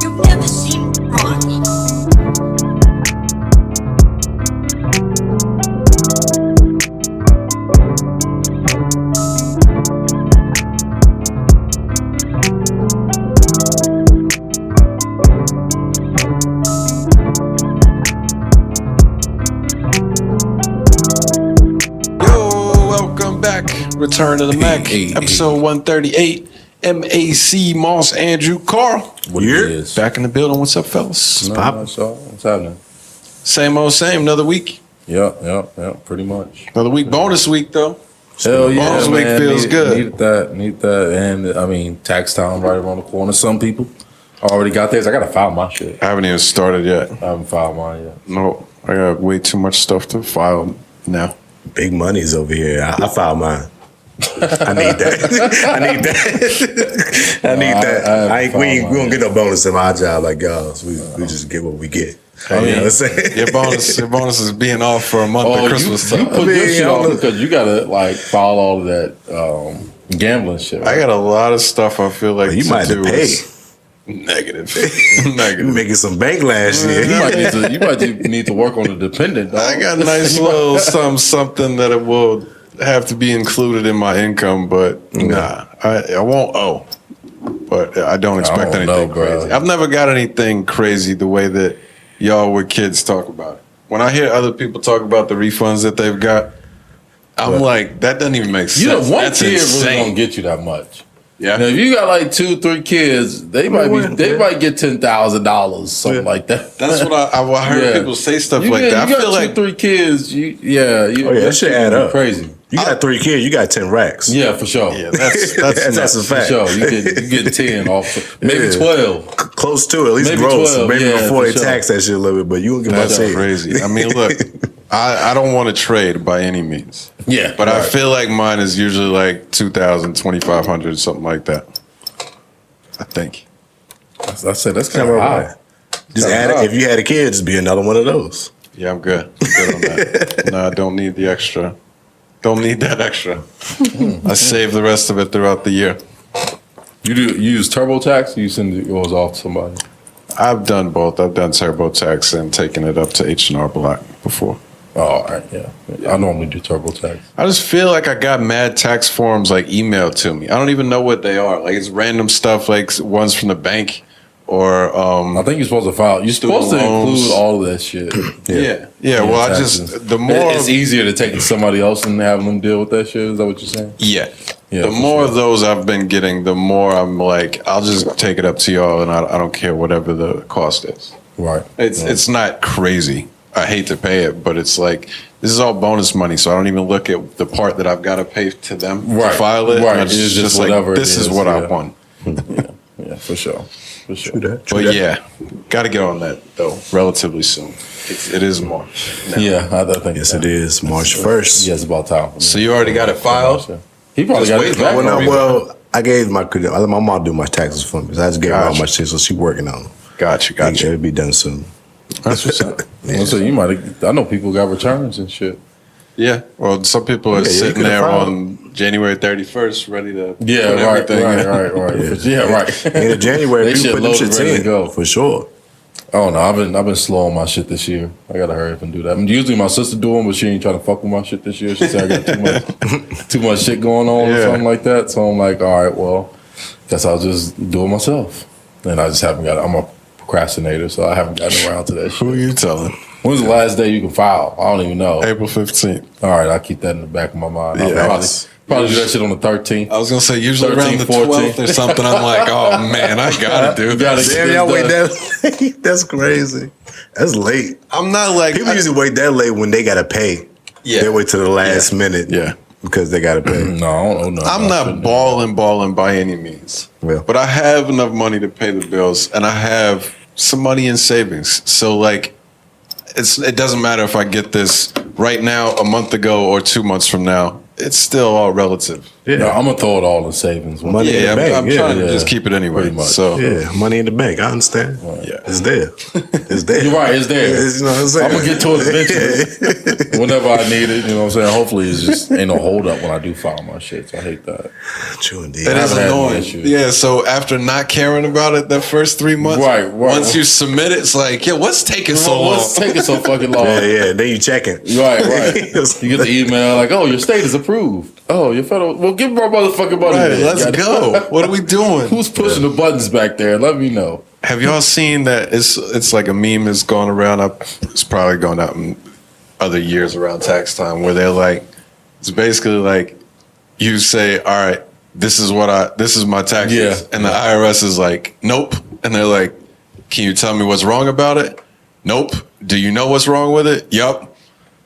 You've never seen Ronnie. Welcome back. Return to the Mac. Episode 138. M.A.C. Moss, Andrew, Carl. What it is. Back in the building. What's up, fellas? What's happening? Same old same. Another week. Yeah, pretty much. Another week. Bonus week, though. Hell yeah, bonus week feels good. Need that. And, I mean, tax time right around the corner. Some people already got theirs. I got to file my shit. I haven't even started yet. I haven't filed mine yet. No, I got way too much stuff to file now. Big money's over here. I filed mine. I need that. I need that. We don't get no bonus in my job like y'all. So we just get what we get. I mean, you know what I'm saying? Your bonus is being off for a month of Christmas. You put your shit off because you gotta like file all of that gambling shit. Right? I got a lot of stuff. I feel like you might have to pay. Negative. You making some bank last year. You might need to work on the dependent. Dog. I got a nice little something that it will have to be included in my income, but nah, I won't owe. But I don't expect anything crazy. I've never got anything crazy the way that y'all with kids talk about it. When I hear other people talk about the refunds that they've got, I'm like, that doesn't even make sense. You know, one That's kid insane. really don't get you that much. Yeah. Now, if you got like 2-3 kids, they might get $10,000, something like that. That's what I heard people say stuff like that. You I feel got like 2-3 kids. That should add up. Crazy. You got 3 kids, you got 10 racks. Yeah, for sure. Yeah, that's that's a fact. For sure. You get 10 off, maybe 12. Close to it, at least Maybe gross. 12, maybe before they for sure. tax that shit a little bit, but you won't get my that's check. crazy. I mean, look, I don't want to trade by any means. Yeah, but I feel like mine is usually like 2,000, 2,500, something like that. I think. I said that's kind of high. Just add it. If you had a kid, just be another one of those. Yeah, I'm good. I'm good on that. No, I don't need the extra. Don't need that extra. I save the rest of it throughout the year. You use TurboTax? Or you send yours off to somebody? I've done both. I've done TurboTax and taken it up to H&R Block before. Oh, all right, yeah. I normally do TurboTax. I just feel like I got mad tax forms like emailed to me. I don't even know what they are. Like it's random stuff, like ones from the bank or I think you're supposed to file. You're supposed to include all of that shit. Yeah. Well, I just the more it's easier to take it to somebody else and have them deal with that shit. Is that what you're saying? Yeah. The more of those I've been getting, the more I'm like, I'll just take it up to y'all, and I don't care whatever the cost is. Right. It's not crazy. I hate to pay it, but it's like this is all bonus money, so I don't even look at the part that I've got to pay to them to file it. Right. It's just like this is what I want. Yeah, for sure. True that. But yeah, got to get on that though relatively soon. It is March. Now. Yeah, I think yes, it is March 1st. Yeah, it's about time. So you already got it filed? He probably got it back. Well, I gave my credit. I let my mom do my taxes for me. So I just gave her all my shit, so she's working on them. Gotcha. It'll be done soon. That's what's up. So you might have. I know people got returns and shit. Yeah. Well, some people are sitting there on January 31st, ready to put everything. Right. Yeah, right. In January, they people put them shits ready in. to go For sure. Oh no, I've been slow on my shit this year. I gotta hurry up and do that. I mean, usually my sister do them, but she ain't trying to fuck with my shit this year. She said I got too much shit going on or something like that. So I'm like, all right, well, guess I'll just do it myself. And I just haven't got. I'm a procrastinator, so I haven't gotten around to that shit. Who are you telling? When's the last day you can file? I don't even know. April 15th. All right, I'll keep that in the back of my mind. I'll probably do that shit on the 13th. I was gonna say usually 13th, around the 12th or something. I'm like, oh man, I gotta do this. Damn, y'all wait that late? That's crazy. That's late. I'm not like people usually wait that late when they gotta pay. Yeah, they wait to the last minute. Yeah, because they gotta pay. No. I'm not balling by any means. Yeah. But I have enough money to pay the bills, and I have some money in savings. So like, it doesn't matter if I get this right now, a month ago, or 2 months from now. It's still all relative. Yeah, No, I'm gonna throw it all in savings. Money in the bank. I'm trying to just keep it anyway. Pretty much. So Yeah, money in the bank. I understand. yeah, It's there. It's there. You're right. It's there. You know what I'm saying? I'm gonna get to it eventually. Whenever I need it, you know what I'm saying. Hopefully, it's just ain't no hold up when I do file my shit. So I hate that. True indeed. it is haven't had any annoying. issues. Yeah, so after not caring about it that first 3 months, Right. once you submit it, it's like, yo, what's taking so long? What's taking so fucking long? Yeah. Then you check it. Right. You get the email like, "Oh, your state is approved." Oh, your federal. Well, give me my motherfucking money. Right, then. let's go. What are we doing? Who's pushing the buttons back there? Let me know. Have y'all seen that? It's like a meme that's going around. It's probably going out in other years around tax time, where they're like, it's basically like you say, all right, this is my taxes, Yeah. and the IRS is like, nope, and they're like, can you tell me what's wrong about it? Nope. Do you know what's wrong with it? Yup.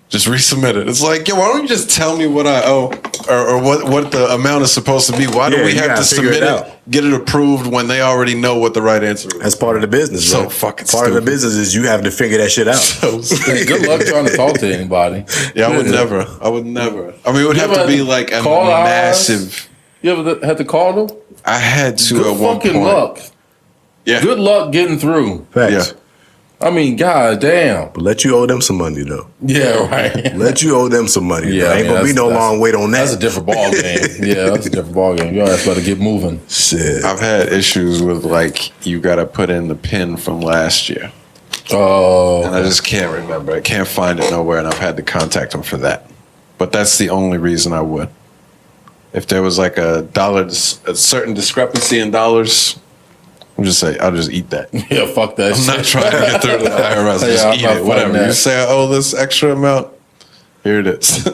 Just resubmit it. It's like, yo, why don't you just tell me what I owe or what the amount is supposed to be? Why do we you have gotta to figure submit it it, out. get it approved when they already know what the right answer is? That's part of the business. So bro. fucking part of the stupid. business is you have to figure that shit out. Hey, good luck trying to talk to anybody. Yeah, I would never. I mean, it would have ever to be had to like a call the IRS? massive. You ever had to call them? I had to Good at one fucking point. luck. Yeah. Good luck getting through. Facts. Yeah. I mean, god damn. But let you owe them some money though. Yeah, right. Let you owe them some money. Yeah, though. Ain't gonna be no long wait on that. That's a different ball game. Yeah, that's a different ball game. Your ass better get moving. Shit. I've had issues with like you got to put in the pin from last year, Oh, and I just can't remember. I can't find it nowhere, and I've had to contact them for that. But that's the only reason I would. If there was like a certain discrepancy in dollars, I'll just eat that. yeah, fuck that I'm shit. not trying to get through to the IRS. Just I'm eat not it. Whatever. fighting that. You say I owe this extra amount, here it is.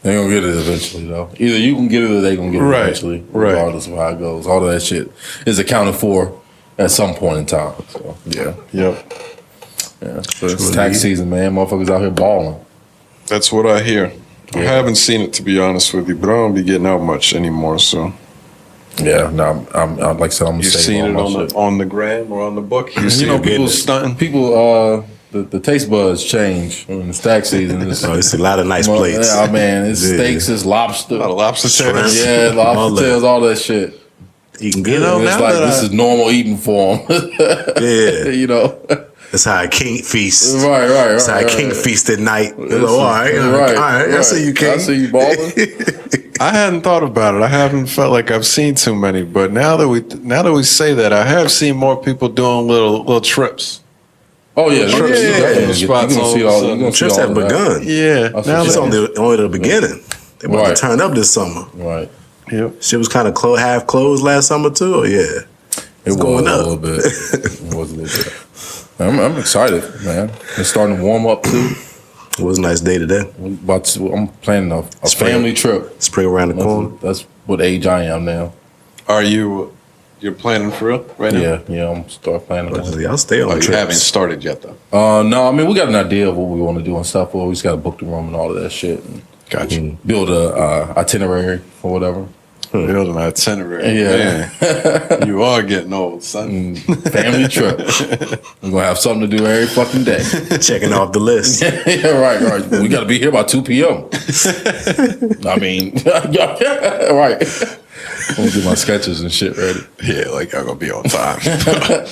They gonna get it eventually, though. Either you can get it or they gonna get it Right, eventually, right. regardless of how it goes. All of that shit is accounted for at some point in time. So yeah, Yep. yeah. So it's tax season, man. Motherfuckers out here balling. That's what I hear. I haven't seen it, to be honest with you, but I don't be getting out much anymore. So Yeah, no, I'm like I said, I'm gonna you've save seen all it my on shit. on the gram or on the book. You see You know, people stunting. people, the taste buds change when it's tax season. It's, Oh, it's a lot of nice plates. Yeah, man, it's Yeah. steaks, it's lobster. A lot of lobster tails. Yeah, All lobster that. tails, all that shit. Eating good. You know, And it's now like that this is normal eating for them. Yeah. You know, That's how a king feast. right. That's how a king feast at night. All right. All right. I see you, king. I see you balling. I hadn't thought about it. I haven't felt like I've seen too many, but now that we say that, I have seen more people doing little trips. Oh yeah, Trips, you yeah. definitely get- Spots you gonna all see of a all. sudden. You gonna see Trips all have of that. begun. Yeah, That's now what It's that, only the beginning. They about Right. to turn up this summer. Right. yep. Shit was kind of half closed last summer too. Or yeah, It was going a up. little bit. It was a little bit. I'm excited, man. It's starting to warm up too. it was a nice day today. I'm planning a Spring. family trip. Spring around the corner. That's what age I am now. Are you're planning for real right now? Yeah, I'm start planning. on it. Y'all stay on Oh, you trips. haven't started yet though. No, I mean we got an idea of what we want to do and stuff. But we just got to book the room and all of that shit, and Gotcha. build a itinerary or whatever. Building an itinerary. Yeah. Man, you are getting old, son. Family trip. We're gonna have something to do every fucking day. Checking off the list. Yeah, right. We got to be here by 2 p.m. I mean, right. I'm gonna get my sketches and shit ready. Yeah, like I'm gonna be on time.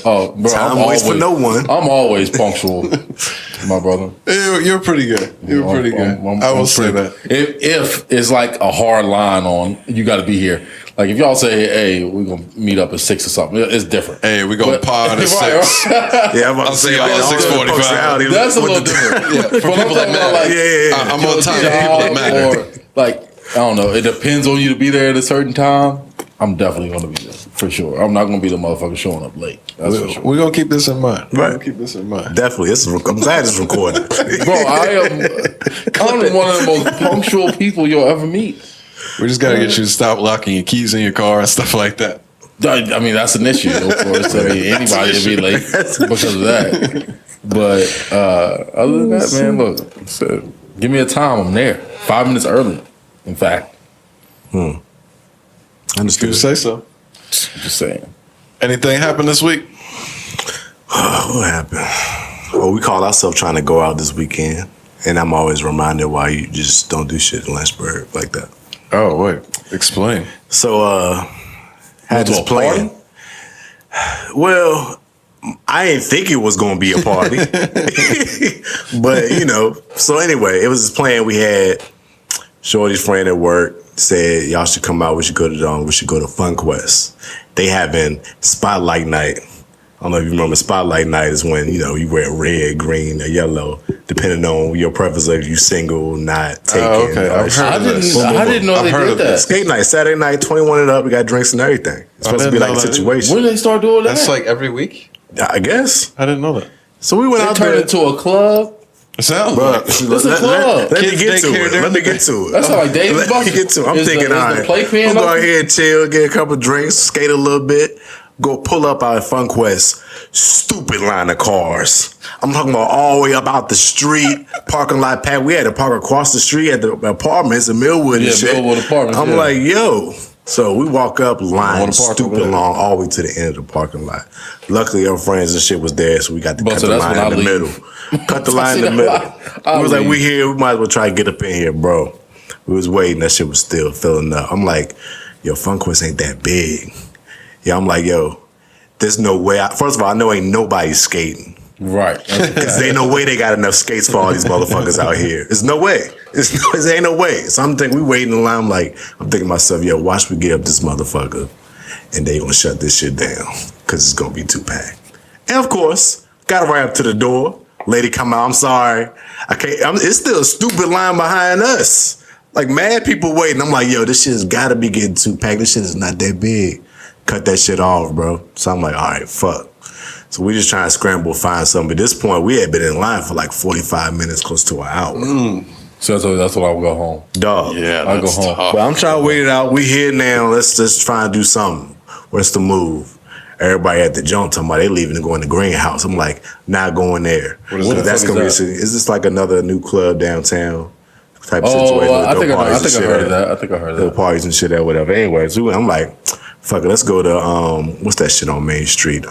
Oh, bro, Time I'm waits for no one. I'm always punctual, my brother. You're pretty good. You're pretty good. I will say that. If it's like a hard line on, you got to be here. Like if y'all say, "Hey, we're gonna meet up at 6 or something," it's different. Hey, we gonna But- pod at Right, 6. Yeah, I'm about I'll to see say y'all man, at all the 6:45. punctuality That's a with little the- different. Yeah, for people that matter. Yeah. I'm on time for people that matter. Or like I don't know. It depends on you to be there at a certain time. I'm definitely gonna be there for sure. I'm not gonna be the motherfucker showing up late. That's for sure. We're gonna keep this in mind. We're Right. gonna keep this in mind. Definitely. I'm glad it's recorded. Bro, I'm one of the most punctual people you'll ever meet. We just gotta get you to stop locking your keys in your car and stuff like that. I mean, that's an issue, of course. I mean, anybody would be late because of that. But other than that, man, look, so give me a time. I'm there. 5 minutes early, in fact. Understood. You say so. Just saying. Anything happened this week? What happened? Well, we call ourselves trying to go out this weekend, and I'm always reminded why you just don't do shit in Lynchburg like that. Oh wait, explain. So had this plan. Well, I didn't think it was gonna be a party. But so anyway, it was this plan we had. Shorty's friend at work said y'all should come out, we should go to Fun Quest. They having Spotlight Night. I don't know if you remember. Spotlight Night is when you wear red, green, or yellow, depending on your preference. If you single, not taken. Oh, okay. I didn't know they did that. Skate night, Saturday night, 21 and up. We got drinks and everything. It's supposed to be like a situation. When did they start doing that? That's like every week. I guess. I didn't know that. So we went out there. Turned into a club. Sounds like it's a club. Let me get to it. That's like Dave and Let me get to it. I'm thinking, all right, we'll go ahead, chill, get a couple drinks, skate a little bit, go pull up out at Fun Quest. Stupid line of cars. I'm talking about all the way up out the street, parking lot packed. We had to park across the street at the apartments in Millwood and shit. Millwood apartments. I'm like, yo. So we walk up, line stupid long, all the way to the end of the parking lot. Luckily, our friends and shit was there, so we got to cut the line in the middle. Cut the line in the middle. We was like, we here, we might as well try to get up in here, bro. We was waiting, that shit was still filling up. I'm like, yo, Fun Quest ain't that big. Yeah, I'm like, yo, there's no way. First of all, I know ain't nobody skating. Right. Because there ain't no way they got enough skates for all these motherfuckers out here. There's no way. There ain't no way. So I'm thinking, we waiting in line. I'm thinking to myself, yo, watch me get up this motherfucker and they gonna shut this shit down because it's gonna be too packed. And of course, got right up to the door. Lady come out, I'm sorry. I can't, it's still a stupid line behind us. Like mad people waiting. I'm like, yo, this shit's gotta be getting too packed. This shit is not that big. Cut that shit off, bro. So I'm like, all right, fuck. So we just trying to scramble, find something. At this point, we had been in line for like 45 minutes, close to an hour. So that's when I would go home. Dog. Yeah, I'll go home. Tough. But I'm trying to wait it out. We here now. Let's just try and do something. What's the move? Everybody at the jump talking about they leaving to go in the greenhouse. I'm like, not going there. What is that? That's gonna be. Is this like another new club downtown type of situation? I think I heard of that. I think I heard of that. Parties and shit or whatever. Anyway, so I'm like, fuck it. Let's go to what's that shit on Main Street?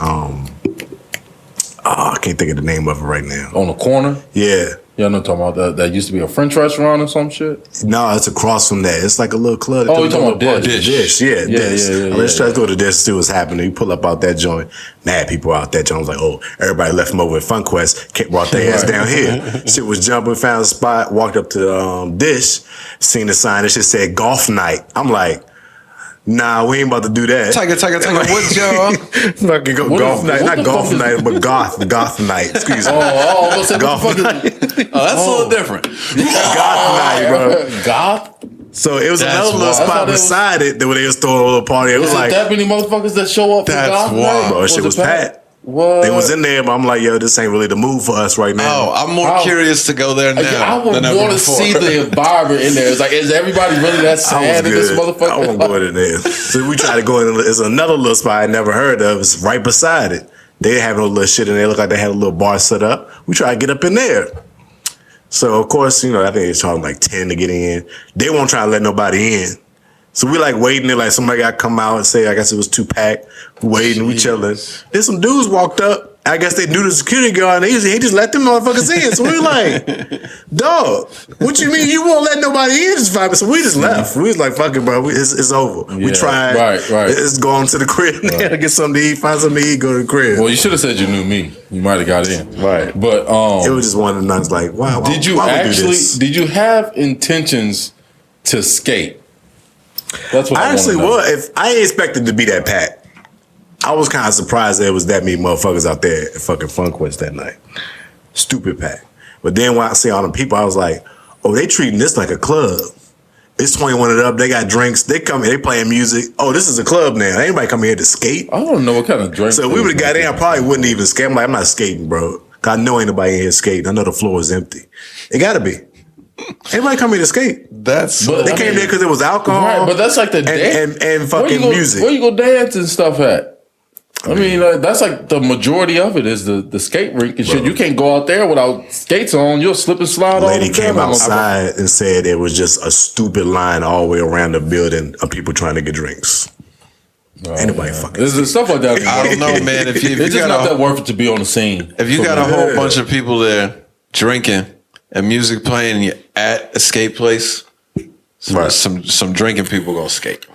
I can't think of the name of it right now. On the corner? Yeah. Yeah, I know what you're talking about. That used to be a French restaurant or some shit? No, it's across from that. It's like a little club. Oh, you're talking about Dish. Dish. Let's try to go to Dish, see what's happening. You pull up out that joint. Mad people out that joint. I was like, oh, everybody left them over at Fun Quest. Brought their ass down here. Shit was jumping, found a spot, walked up to Dish, seen the sign. It shit said golf night. I'm like, nah, we ain't about to do that. Tiger, what's y'all? Fucking golf night. Not golf night, but goth night. Excuse me. Golf night. Oh, that's a little different. Goth night, bro. Goth? So it was another little spot beside it where they was throwing a little party. It was like that many motherfuckers that show up for goth night? Bro, shit was packed. What? They was in there, but I'm like, yo, this ain't really the move for us right now. Oh, I'm more curious to go there now. I would want to see the environment in there. It's like, is everybody really that sad in this motherfucker? I won't go in there. So we try to go in. There's another little spot I never heard of. It's right beside it. They having a little shit in there. Look like they had a little bar set up. We try to get up in there. So of course, I think they charging like 10 to get in. They won't try to let nobody in. So we like waiting there, like somebody got to come out and say, I guess it was too packed. We waiting, we chilling. Then some dudes walked up. I guess they knew the security guard and he just let them motherfuckers in. So we were like, dog, what you mean you won't let nobody in this vibe? So we just left. We was like, fuck it, bro. It's over. We tried. Right. It's going to the crib now, get something to eat, find something to eat, go to the crib. Well, you should have said you knew me. You might have got in. Right. But it was just one of the nights like, wow, did you have intentions to skate? That's what I actually was. If I ain't expected to be that packed. I was kind of surprised there was that many motherfuckers out there at fucking Fun Quest that night. Stupid pack. But then when I see all them people, I was like, oh, they treating this like a club. It's 21 and up. They got drinks. They come here. They playing music. Oh, this is a club now. Anybody come here to skate? I don't know what kind of drink. So we would have got in. I probably wouldn't even skate. I'm like, I'm not skating, bro. Cause I know ain't nobody in here skating. I know the floor is empty. It gotta be. Anybody come here to skate? They came there because it was alcohol. Right, but that's like the and fucking music. Where you go dance and stuff at? I mean, that's like the majority of it is the skate rink and shit. You can't go out there without skates on. You'll slip and slide. Lady came outside and said it was just a stupid line all the way around the building of people trying to get drinks. Anybody fucking there's stuff like that. I don't know, man. If it's just not that worth it to be on the scene. If you got a whole bunch of people there drinking and music playing and you're at a skate place, some drinking people gonna skate.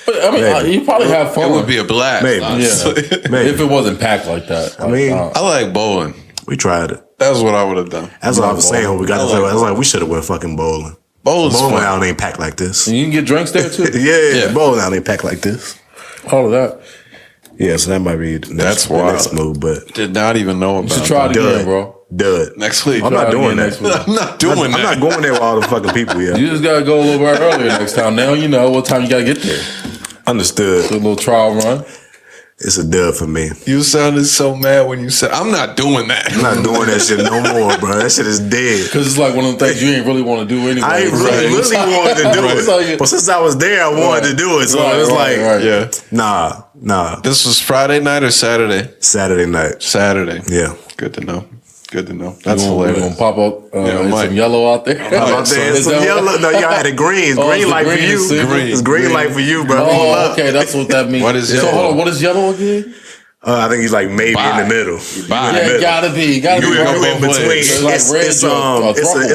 But, I mean, you probably have fun. It would be a blast. Maybe. Yeah. Maybe. If it wasn't packed like that. I mean, I like bowling. We tried it. That's what I would have done. That's what I was saying when we got to I was like, we should have went fucking bowling. Bowling out ain't packed like this. And you can get drinks there too. yeah, bowling out ain't packed like this. All of that. Yeah, so that might be the next move, but did not even know about. You should try it again, bro. Dud. Next week. I'm not doing that. I'm not doing that. I'm not going there with all the fucking people. Yeah, you just gotta go a little bit earlier next time. Now you know what time you gotta get there. Understood. Do a little trial run. It's a dub for me. You sounded so mad when you said, I'm not doing that. I'm not doing that shit no more, bro. That shit is dead. Because it's like one of the things you ain't really want to do anyway. I ain't really wanted to do it. But since I was there, I wanted to do it. So it's like, nah. This was Friday night or Saturday? Saturday night. Saturday. Yeah. Good to know. Good to know. That's hilarious. We're gonna pop up some yellow out there. Some yellow. No, y'all had a green. Green light for you. It's green light for you, bro. Oh, okay, that's what that means. What is yellow? So hold on, what is yellow again? I think he's like maybe in the middle. Yeah, gotta be. You in between. It's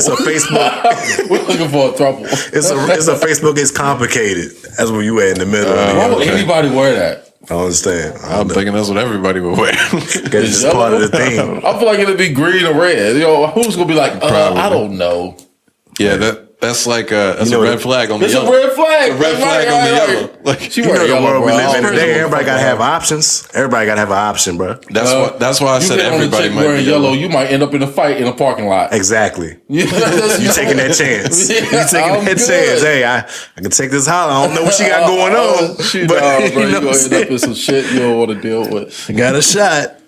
a Facebook. We're looking for a trouble. It's a Facebook. It's complicated. That's where you at in the middle. Why would anybody wear that? I understand. I'm thinking that's what everybody would wear. It's just part of the theme. I feel like it'd be green or red. Who's gonna be like? I don't know. Yeah, that's like a red flag on the yellow. It's a red flag. A red flag on the yellow. Like you know the world we live in today. Everybody gotta have options. Everybody gotta have an option, bro. That's why I said everybody might wearing be yellow. You might end up in a fight in a parking lot. Exactly. You taking that chance. You taking that chance. Hey, I can take this holler. I don't know what she got going on. But you gonna end up in some shit you don't want to deal with. I got a shot.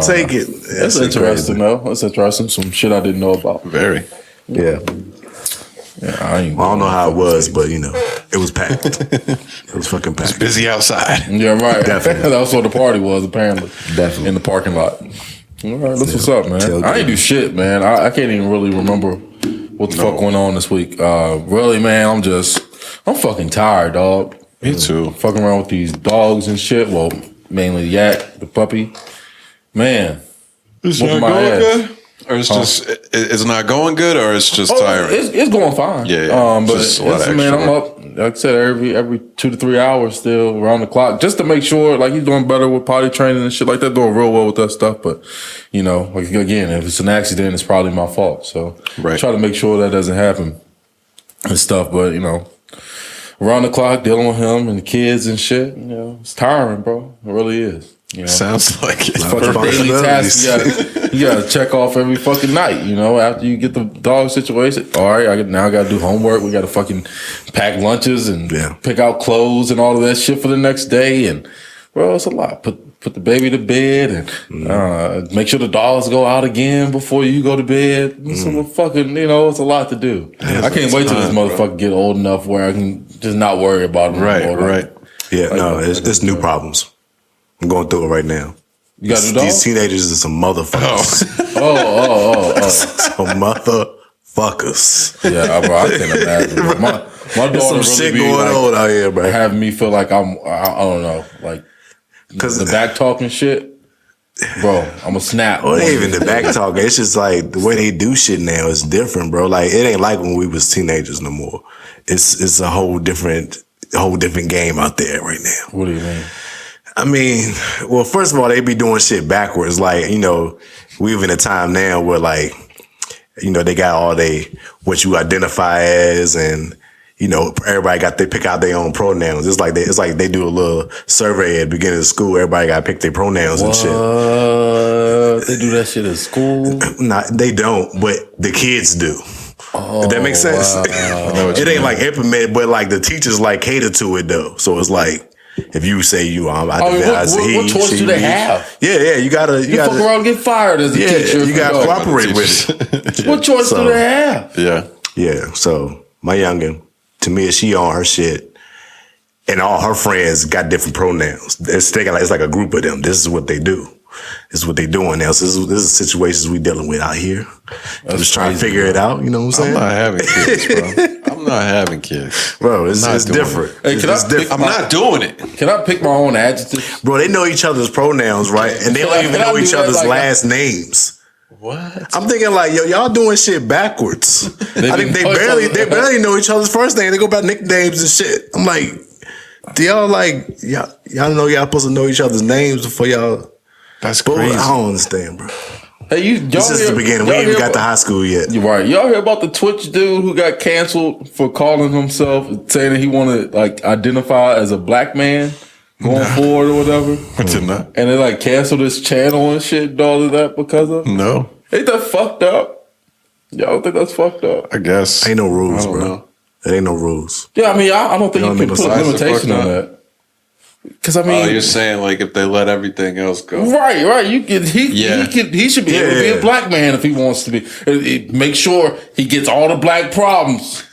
Take it. That's interesting, though. That's interesting. Some shit I didn't know about. Very. Yeah. Yeah, I don't know how it was, but it was packed. It was fucking packed. It's busy outside. Yeah, right. Definitely. That's what the party was, apparently. Definitely. In the parking lot. All right, that's what's up, man. I ain't do shit, man. I can't even really remember what the fuck went on this week. Really, man, I'm fucking tired, dog. Me too. Fucking around with these dogs and shit. Well, mainly Yak, the puppy. Man. It's not going good? Or it's just, it's not going good, or it's just tiring? It's going fine. Yeah. But man, I'm up, like I said, every 2 to 3 hours still around the clock, just to make sure, like, he's doing better with potty training and shit like that, doing real well with that stuff. But, like, again, if it's an accident, it's probably my fault. So try to make sure that doesn't happen and stuff. But, around the clock, dealing with him and the kids and shit, it's tiring, bro. It really is. Sounds like it. Fucking daily tasks you gotta check off every fucking night, after you get the dog situation. All right, I gotta do homework. We gotta fucking pack lunches and pick out clothes and all of that shit for the next day. And, well, it's a lot. Put the baby to bed and make sure the dogs go out again before you go to bed. It's a fucking, it's a lot to do. I can't wait till this motherfucker get old enough where I can just not worry about him anymore. Right. Yeah, it's new problems. I'm going through it right now. You got a dog? These teenagers are some motherfuckers. Some motherfuckers. Yeah, bro, I can imagine. Bro. My daughter There's some really shit be going on out here, bro. Having me feel like I don't know, like the back talking shit. Bro, I'm a snap. Well, it ain't even the back talking. It's just like the way they do shit now is different, bro. Like it ain't like when we was teenagers no more. It's a whole different game out there right now. What do you mean? I mean, well, first of all, they be doing shit backwards. Like, we live in a time now where, like, they got all what you identify as, and everybody they pick out their own pronouns. It's like they do a little survey at the beginning of school. Everybody got to pick their pronouns and shit. They do that shit at school? Nah, they don't, but the kids do. If that makes sense. It ain't like implemented, but like the teachers like cater to it though. So it's like, if you say what choice do they have? Yeah, you gotta fuck around and get fired as a teacher. You gotta cooperate with it. What choice do they have? Yeah. So my youngin, to me, she on her shit, and all her friends got different pronouns. It's like a group of them. This is what they do. This is what they doing now. So this is situations we dealing with out here. I'm just trying to figure it out. You know what I'm saying? I'm not having kids, bro. I'm not having kids, bro. It's different. Hey, I'm not doing it. Can I pick my own adjectives? Bro, they know each other's pronouns, right? And they don't even know each other's last names. What? I'm thinking like, yo, y'all doing shit backwards. I think they barely know each other's first name. They go by nicknames and shit. I'm like, do y'all like y'all know y'all supposed to know each other's names before y'all? That's crazy. I don't understand, bro. Hey, this is the beginning. We ain't even got to high school yet. You're right. Y'all hear about the Twitch dude who got canceled for calling himself, saying that he wanted to like identify as a black man going forward or whatever? And they like canceled his channel and shit and all of that because of? No. Ain't that fucked up? Y'all think that's fucked up? I guess. Ain't no rules, bro. Know. There ain't no rules. Yeah, I mean, I don't think you can put a limitation on that. Because I mean, you're saying like if they let everything else go, right? He should be able to be a black man if he wants to be. Make sure he gets all the black problems.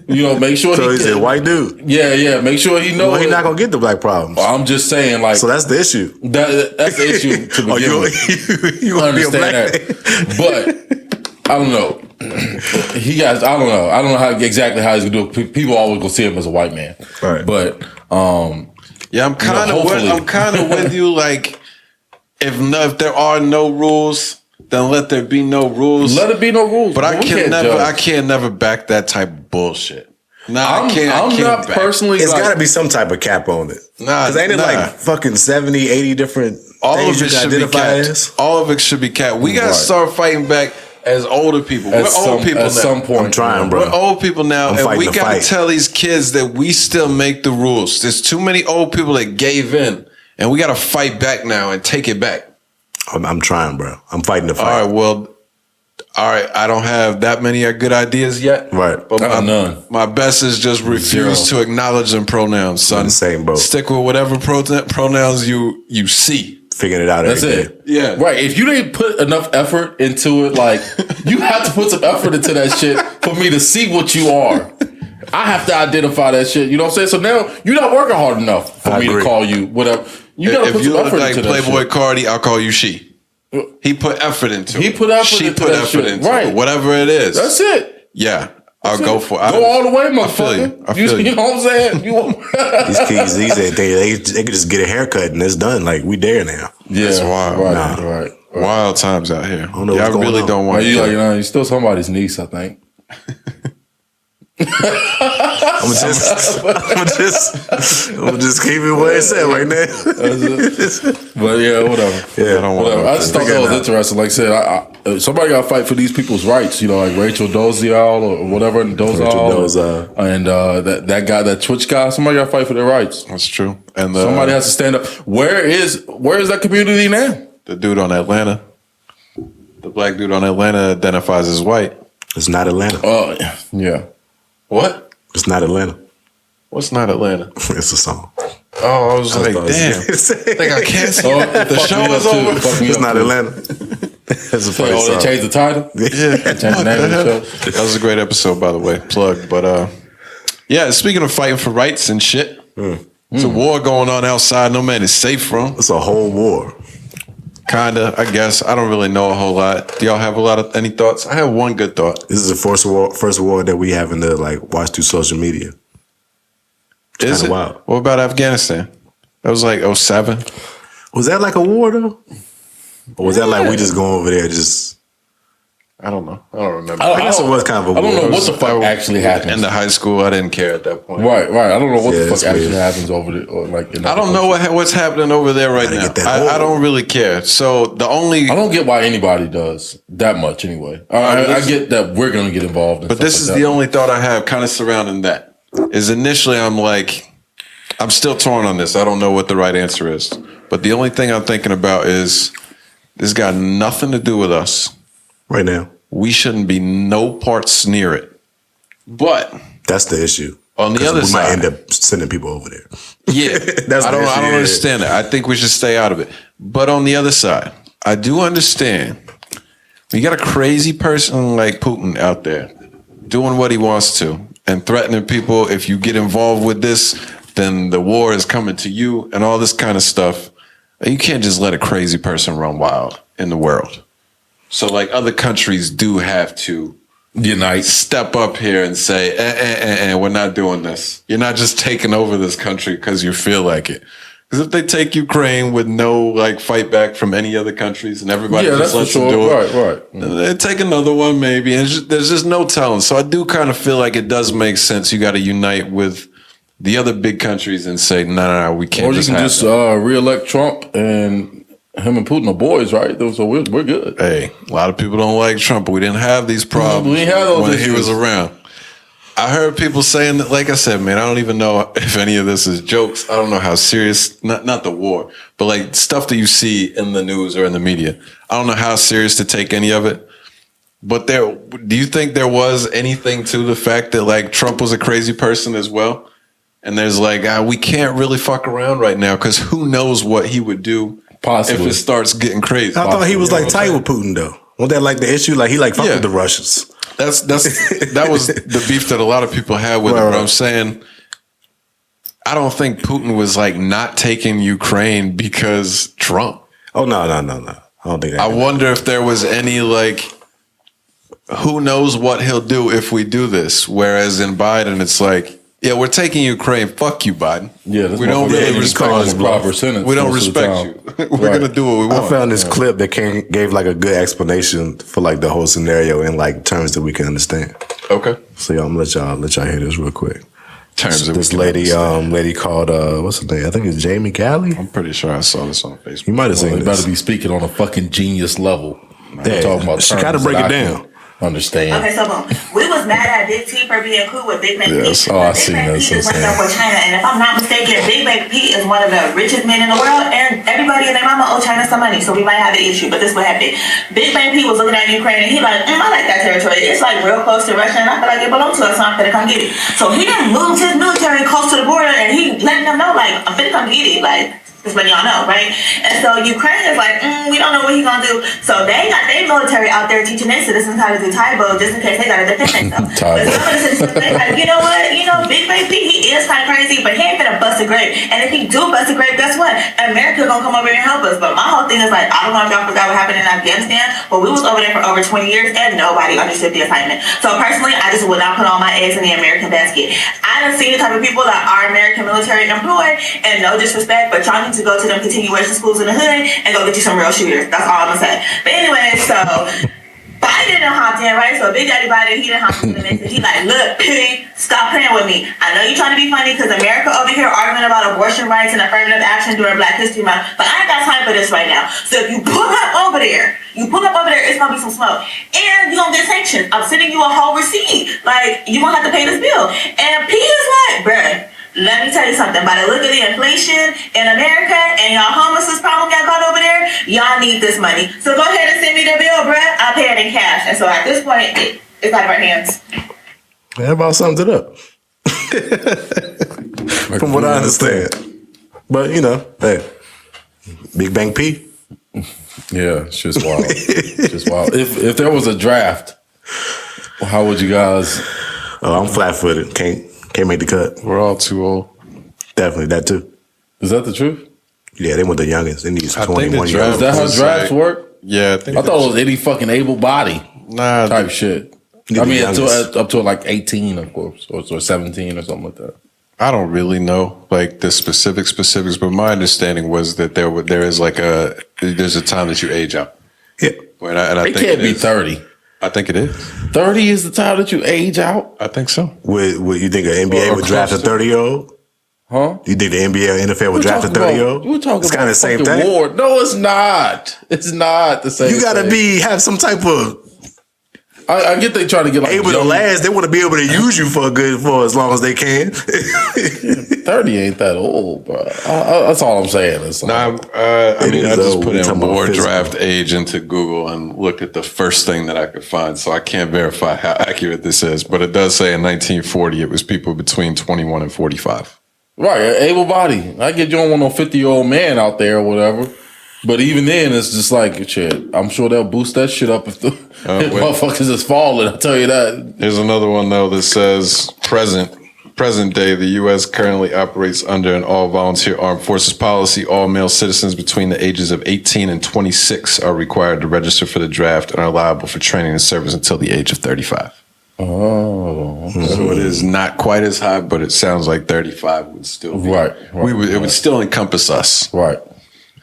You know, make sure. So he's a white dude. Yeah. Make sure he knows. Well, he's not gonna get the black problems. I'm just saying, like, so that's the issue. That's the issue to begin with. You gonna be a black man? But I don't know. I don't know exactly how he's gonna do it. People always gonna see him as a white man, right? But yeah, I'm kind of with you. Like, if there are no rules, then let there be no rules. Let it be no rules. But I can't never back that type of bullshit. Nah, I'm not personally. It's got to be some type of cap on it. Nah, because ain't it like fucking 70, 80 different things you can identify as? All of it should be capped. We got to start fighting back as older people. We're old people now. At some point. I'm trying, bro. We're old people now, and we got to tell these kids that we still make the rules. There's too many old people that gave in, and we got to fight back now and take it back. I'm trying, bro. I'm fighting the fight. All right. I don't have that many good ideas yet. Right. But none. My best is just refuse to acknowledge them pronouns, son. I'm the same, bro. Stick with whatever pronouns you see. Figuring it out. That's it. Yeah. Right. If you didn't put enough effort into it, like you have to put some effort into that shit for me to see what you are. I have to identify that shit. You know what I'm saying? So now you're not working hard enough for me to call you whatever. You gotta put some effort into that shit. Playboy Cardi, I'll call you she. He put effort into it. He put effort she into put that effort shit. into Right. it. Whatever it is. That's it. Yeah. I'll go for it. Go all the way, motherfucker. I feel you. You know what I'm saying? These kids, they could just get a haircut and it's done. Like, we there now. Yeah. That's wild. Right. Wild times out here. I really don't want you. You're still somebody's niece, I think. I'm just keep it where it's at right now. But yeah, whatever. Yeah, I don't want. I just thought that was interesting. Like I said, somebody got to fight for these people's rights. You know, like Rachel Dolezal or whatever, Dolezal, and that guy, that Twitch guy. Somebody got to fight for their rights. That's true. And somebody has to stand up. Where is that community now? The dude on Atlanta, the black dude on Atlanta identifies as white. It's not Atlanta. Oh yeah. What? It's not Atlanta. What's not Atlanta? It's a song. Oh, I was like, damn. I think I canceled. The show is over. It's not Atlanta. It's a funny song. They changed the title? Yeah. Changed the name of the show. That was a great episode, by the way. Plug. But yeah, speaking of fighting for rights and shit, there's a war going on outside no man is safe from. It's a whole war. Kinda, I guess. I don't really know a whole lot. Do y'all have any thoughts? I have one good thought. This is the first war that we having to like watch through social media. Is it? Wild. What about Afghanistan? That was like 2007. Was that like a war though? Or was that like we just going over there just? I don't know. I don't remember. I guess it was kind of a war. I don't know what the fuck actually happened. In the high school, I didn't care at that point. Right. I don't know what the fuck actually happens over there. Or like I don't know what's happening over there right now. I don't really care. So I don't get why anybody does that much anyway. I get that we're going to get involved. But this is the only thought I have kind of surrounding that. Is initially I'm like, I'm still torn on this. I don't know what the right answer is. But the only thing I'm thinking about is this got nothing to do with us. Right now. We shouldn't be no parts near it. But that's the issue. On the other side, we might end up sending people over there. Yeah. I don't understand that. I think we should stay out of it. But on the other side, I do understand. You got a crazy person like Putin out there doing what he wants to and threatening people. If you get involved with this, then the war is coming to you and all this kind of stuff. You can't just let a crazy person run wild in the world. So like other countries do have to unite, step up here and say, we're not doing this. You're not just taking over this country because you feel like it. Because if they take Ukraine with no like fight back from any other countries and everybody just lets them do it, right. They take another one maybe. And there's just no telling. So I do kind of feel like it does make sense. You got to unite with the other big countries and say, no, we can't. Or you can just re-elect Trump and him and Putin are boys, right? So we're good. Hey, a lot of people don't like Trump, but we didn't have these problems when he was around. I heard people saying that, like I said, man, I don't even know if any of this is jokes. I don't know how serious, not the war, but like stuff that you see in the news or in the media. I don't know how serious to take any of it. But do you think there was anything to the fact that like Trump was a crazy person as well? And there's like, we can't really fuck around right now because who knows what he would do if it starts getting crazy. I thought he was like tight with Putin though. Wasn't that like the issue? Like he fucked with the Russians. That was the beef that a lot of people had with it. But I'm saying, I don't think Putin was like not taking Ukraine because Trump. Oh no! I don't think that. I wonder if there was any like, who knows what he'll do if we do this? Whereas in Biden, it's like, yeah, we're taking Ukraine. Fuck you, Biden. Yeah, we don't really respect you. Proper sentence. We don't respect you. We're gonna do what we want. I found this clip that gave like a good explanation for like the whole scenario in like terms that we can understand. Okay. So I'm gonna let y'all hear this real quick. Terms this lady called what's her name? I think it's Jamie Galley. I'm pretty sure I saw this on Facebook. You might have seen this. You better be speaking on a fucking genius level. Yeah, talking about she gotta break it down. Understand. Okay, so boom. We was mad at Big T for being cool with Big Bang P. Yes. Oh, I seen that. Big Bang P just went up with China, and if I'm not mistaken, Big Bang P is one of the richest men in the world, and everybody and their mama owe China some money, so we might have an issue. But this is what happened. Big Bang P was looking at Ukraine, and he like, I like that territory. It's like real close to Russia, and I feel like it belongs to us, so I'm finna come get it. So he done moved his military close to the border, and he letting them know like, I'm finna come get it, like. Just letting y'all know, right? And so Ukraine is like, we don't know what he's gonna do. So they got their military out there teaching their citizens how to do Taibo just in case they gotta defend themselves. But some of the citizens, they like, you know what? Big Bang P, he is kind of crazy, but he ain't gonna bust a grape. And if he do bust a grape, guess what? America gonna come over here and help us. But my whole thing is like, I don't know if y'all forgot what happened in Afghanistan, but we was over there for over 20 years and nobody understood the assignment. So personally, I just would not put all my eggs in the American basket. I done seen the type of people that are American military employed, and no disrespect, but y'all need to go to them continuation schools in the hood and go get you some real shooters. That's all I'm gonna say. But anyway, so Biden done hopped in, right? So Big Daddy Biden, he done hopped in the mix, and he like, look, P, stop playing with me. I know you're trying to be funny because America over here arguing about abortion rights and affirmative action during Black History Month, but I ain't got time for this right now. So if you pull up over there, it's gonna be some smoke. And you're gonna get sanctions. I'm sending you a whole receipt. Like, you gonna have to pay this bill. And P is like, bruh, let me tell you something. By the look of the inflation in America and y'all homelessness problem y'all got over there, y'all need this money. So go ahead and send me the bill, bruh. I'll pay it in cash. And so at this point, it's out of our hands. That about sums it up. From what I understand. But, hey, Big Bang P. Yeah, it's just wild. Just wild. If there was a draft, how would you guys? Oh, I'm flat-footed. Can't make the cut. We're all too old. Definitely that too. Is that the truth? Yeah, they want the youngest. They need 21 years. Is that how drafts work? Yeah, I thought it was any fucking able body type shit. I mean, up to like 18, of course, or 17 or something like that. I don't really know like the specifics, but my understanding was that there's a time that you age out. Yeah, and I it think can't be 30. I think it is. 30 is the time that you age out? I think so. Would you think an NBA would draft a 30-year-old? Huh? You think the NBA or NFL would draft a 30-year-old? We're talking it's about kind of the same thing. War. No, it's not. It's not the same. You got to have some type of. I get they trying to get like able to last. They want to be able to use you for as long as they can. 30 ain't that old, bro. That's all I'm saying. I just put in war draft age into Google and looked at the first thing that I could find, so I can't verify how accurate this is. But it does say in 1940 it was people between 21 and 45. Right, able body. I get you don't want no 50-year-old man out there or whatever. But even then, it's just like, shit, I'm sure they'll boost that shit up if motherfuckers is falling, I'll tell you that. There's another one, though, that says present day, the U.S. currently operates under an all-volunteer armed forces policy. All male citizens between the ages of 18 and 26 are required to register for the draft and are liable for training and service until the age of 35. Oh, okay. So it is not quite as high, but it sounds like 35 would still be. Right. It would still encompass us. Right.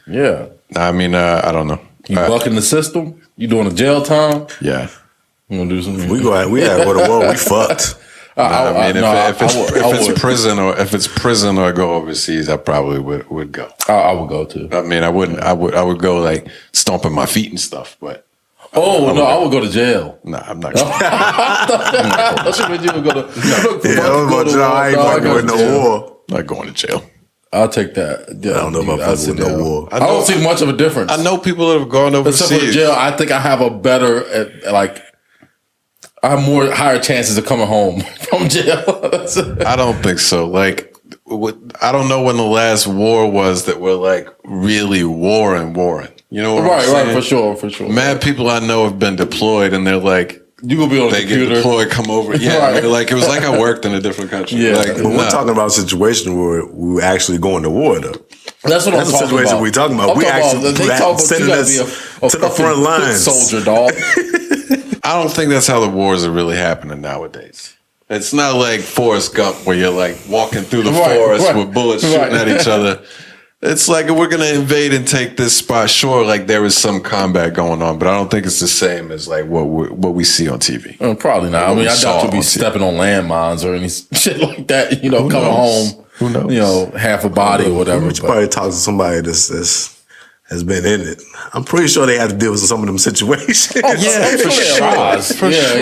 Yeah. I mean, I don't know. You bucking the system? You doing a jail time? Yeah. You gonna do something? We gotta go to war. We fucked. If it's prison or go overseas, I probably would go. I would go too. I mean, I would go like stomping my feet and stuff, but. I would go to jail. Nah, I'm not going. You would go to. I ain't going to no war. Not going to jail. I'll take that. Yeah, I don't know if I'm with no war. I don't see much of a difference. I know people that have gone overseas. Except for jail, I think I have a better I have higher chances of coming home from jail. I don't think so. Like, I don't know when the last war was that were like really warring. You know what I'm saying? Right, for sure. Mad people I know have been deployed, and they're like, you gonna be on the computer. Get deployed, come over. Yeah, right. Like it was like I worked in a different country. Yeah, like, but we're talking about a situation where we were actually going to war, though. That's what I'm talking about. That's the situation we're talking about. We actually sending us to the front lines. Soldier, dog. I don't think that's how the wars are really happening nowadays. It's not like Forrest Gump where you're like walking through the forest with bullets shooting at each other. It's like we're going to invade and take this spot. Sure, like there is some combat going on, but I don't think it's the same as like what we see on TV. Probably not. I mean, I doubt you'll be stepping on landmines or any shit like that. You know, coming home. Who knows? You know, half a body or whatever. You probably talk to somebody that's has been in it. I'm pretty sure they have to deal with some of them situations. Oh, yeah, for sure. I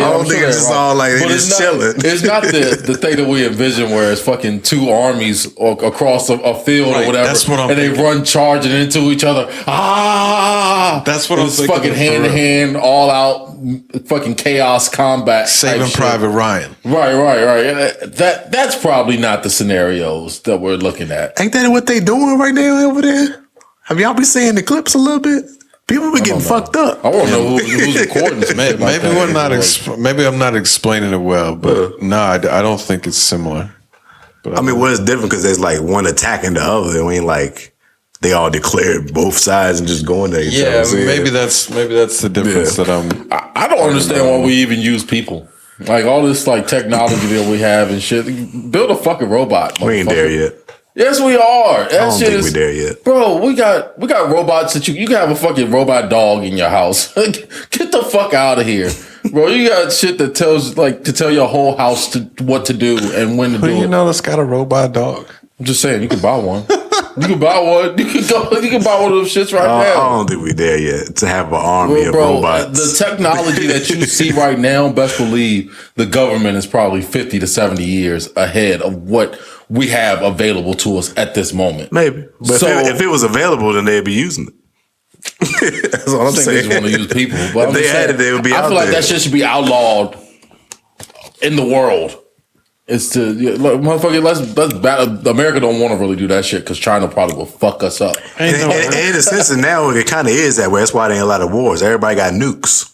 don't think it's just all like they just chilling. It's not the thing that we envision where it's fucking two armies across a field or whatever. That's what I'm thinking. They run charging into each other. That's what I'm thinking. It's fucking hand to hand, all out fucking chaos combat. Saving Private Ryan. Right. That's probably not the scenarios that we're looking at. Ain't that what they doing right now over there? Have y'all been seeing the clips a little bit? People be getting fucked up. I want to know who's recording this. Maybe I'm not explaining it well, but no, I don't think it's similar. But I mean, what is different because there's like one attacking the other. It ain't like they all declared both sides and just going there. Yeah, maybe that's the difference that I don't understand why we even use people. Like all this like technology that we have and shit. Build a fucking robot. We ain't there yet. Yes, we are. I don't think we're there yet, bro. We got robots that you can have a fucking robot dog in your house. Get the fuck out of here, bro. You got shit that tells to tell your whole house what to do and when to do it. You know that's got a robot dog. I'm just saying, you can buy one. You can buy one. You can buy one of those shits right now. I don't think we're there yet to have an army of robots. The technology that you see right now, best believe the government is probably 50 to 70 years ahead of what we have available to us at this moment. Maybe. But if it was available, then they'd be using it. That's what I'm saying. They just want to use people. But if they had it, they would be out there. I feel like that shit should be outlawed in the world. It's to motherfucker. Let's battle. America don't want to really do that shit because China probably will fuck us up. And in a sense, now it kind of is that way. That's why there ain't a lot of wars. Everybody got nukes,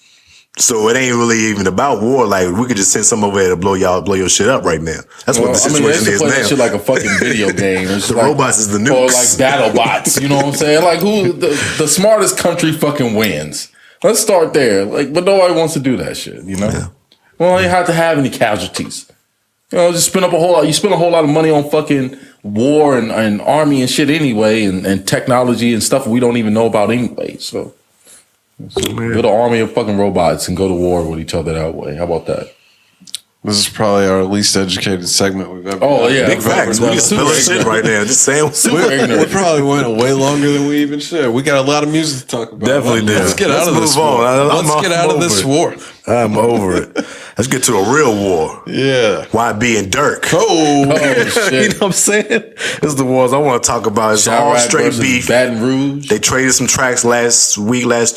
so it ain't really even about war. Like we could just send some over there to blow your shit up right now. That's what the situation is now. That shit like a fucking video game. It's the robots is the nukes, or like battle bots. You know what I'm saying? Like who the smartest country fucking wins. Let's start there. Like, but nobody wants to do that shit. You know. Yeah. Well, you have to have any casualties. You know, just spend a whole lot of money on fucking war and army and shit anyway, and technology and stuff we don't even know about anyway. So build an army of fucking robots and go to war with each other that way. How about that? This is probably our least educated segment we've ever done. Yeah. Big facts. We just spilling shit right now. Just saying. We probably went way longer than we even should. We got a lot of music to talk about. Definitely did. Let's get out of this war. Let's get out of this war. I'm over it. Let's get to a real war. Yeah. YB and Dirk. Oh shit. You know what I'm saying? This is the wars I want to talk about. It's all straight beef. Baton Rouge. They traded some tracks last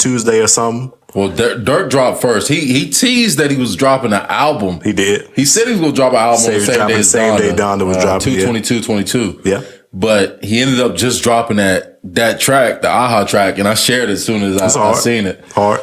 Tuesday or something. Well, Dirk dropped first. He teased that he was dropping an album. He did. He said he was going to drop an album on the same day Donda was dropping. 2/22/22. Yeah. But he ended up just dropping that track, the Aha track, and I shared it as soon as I seen it. Hard.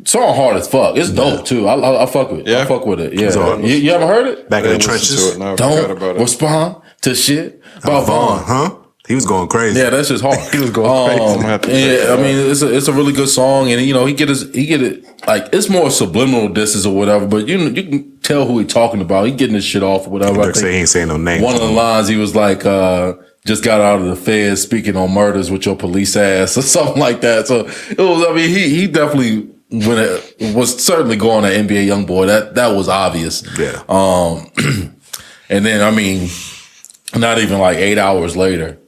Song hard as fuck. It's dope too. I fuck with it. Yeah. I fuck with it. Yeah. You haven't heard it? Back in the trenches. Don't respond to shit about Vaughn. Huh? He was going crazy. Yeah, that's just hard. He was going crazy. Yeah, I mean, it's a really good song, and you know, he get it like it's more subliminal disses or whatever, but you can tell who he talking about. He getting his shit off or whatever. Dirk say he ain't saying no names. One of the lines he was like, just got out of the feds speaking on murders with your police ass or something like that. So it was, I mean, he definitely was certainly going at NBA YoungBoy. That was obvious. Yeah. And then I mean, not even like 8 hours later,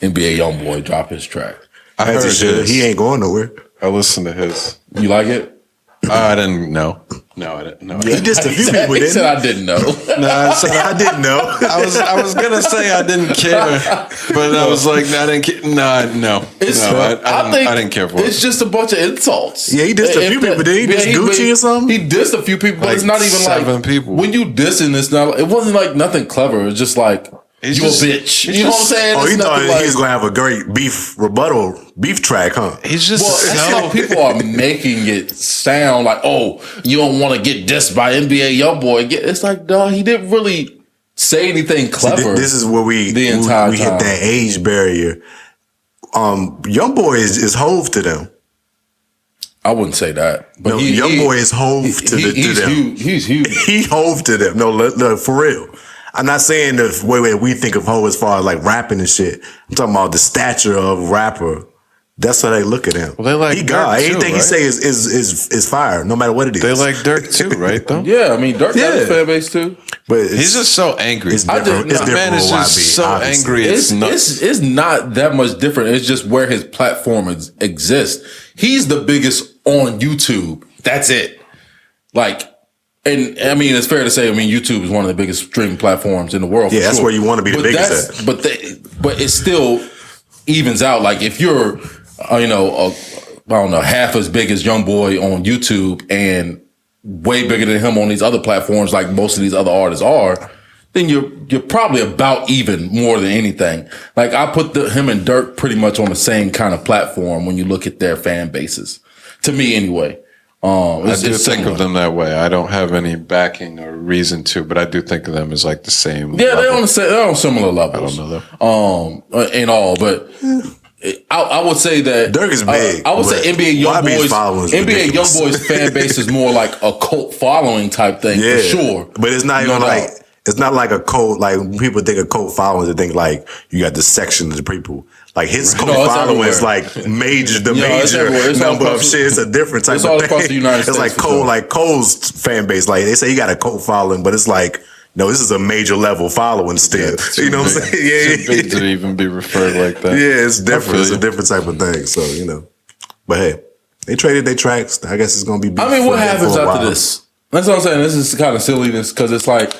NBA YoungBoy dropped his track. I heard his. He ain't going nowhere. I listened to his. You like it? I didn't know. No, I didn't know. He dissed a few people, He didn't said he? I didn't know. No, I didn't know. I was gonna say I didn't care, but I was like, no, I didn't care. No. I didn't care for it. It's just a bunch of insults. Yeah, he dissed a few people. Did he diss Gucci or something? He dissed a few people, but Like it's not even 7 like people. when you dissing. It's not. It wasn't like nothing clever. It's just like It's you just- a bitch. it's You know what I'm just- saying? Oh, It's he thought nothing he was going to have a great beef track, huh? He's just Well, that's how people are making it sound like, oh, you don't want to get dissed by NBA YoungBoy. It's like, dog, he didn't really say anything clever. This is where we the entire hit time. that age barrier. YoungBoy is Hove to them. I wouldn't say that. But No, YoungBoy is Hove to them. Huge. He's huge. He Hove to them. No, for real. I'm not saying the way we think of Hove as far as like rapping and shit. I'm talking about the stature of rapper. That's how they look at him. Well, they like he Dirk God. too, Anything he right? say is fire, no matter what it is. They like Dirk too, right? Though Yeah, I mean, Dirk got his Yeah. fan base too. but it's, he's just so angry. it's different. It's The different man is with just YB, so obviously. angry. It's nuts. It's not that much different. It's just where his platform exists. He's the biggest on YouTube. That's it. Like, and I mean, it's fair to say, I mean, YouTube is one of the biggest streaming platforms in the world. Yeah, for that's sure. where you want to be the But biggest that's- at. but it still evens out. Like if you're, I don't know, half as big as YoungBoy on YouTube and way bigger than him on these other platforms, like most of these other artists are, then you're probably about even more than anything. Like I put him and Dirk pretty much on the same kind of platform when you look at their fan bases. To me, anyway. I do think similar. of them that way. I don't have any backing or reason to, but I do think of them as like the same. Yeah, level. they're on similar levels. I don't know In all, but I would say that Dirk is big, I would say but NBA YB's following YoungBoy's is ridiculous. fan base is more like a cult following type thing Yeah, for sure. But it's not No even doubt. like it's not like a cult. Like when people think of cult following, they think like you got the section of people. Like his cult No, it's following is everywhere. like major, the Yeah, it's major everywhere. It's all number of across- shit. It's a different type it's of all thing. across the United It's States like for Cole, sure. like Cole's fan base. Like they say you got a cult following, but it's like no, this is a major level following still. it's You know what I'm too saying? Too big to even be referred like that. Yeah, it's different. It's feel a you. different type of thing. So you know, but hey, they traded their tracks. I guess it's gonna be. I mean, what for them happens for a after while. this? That's what I'm saying. This is kind of silliness because it's like,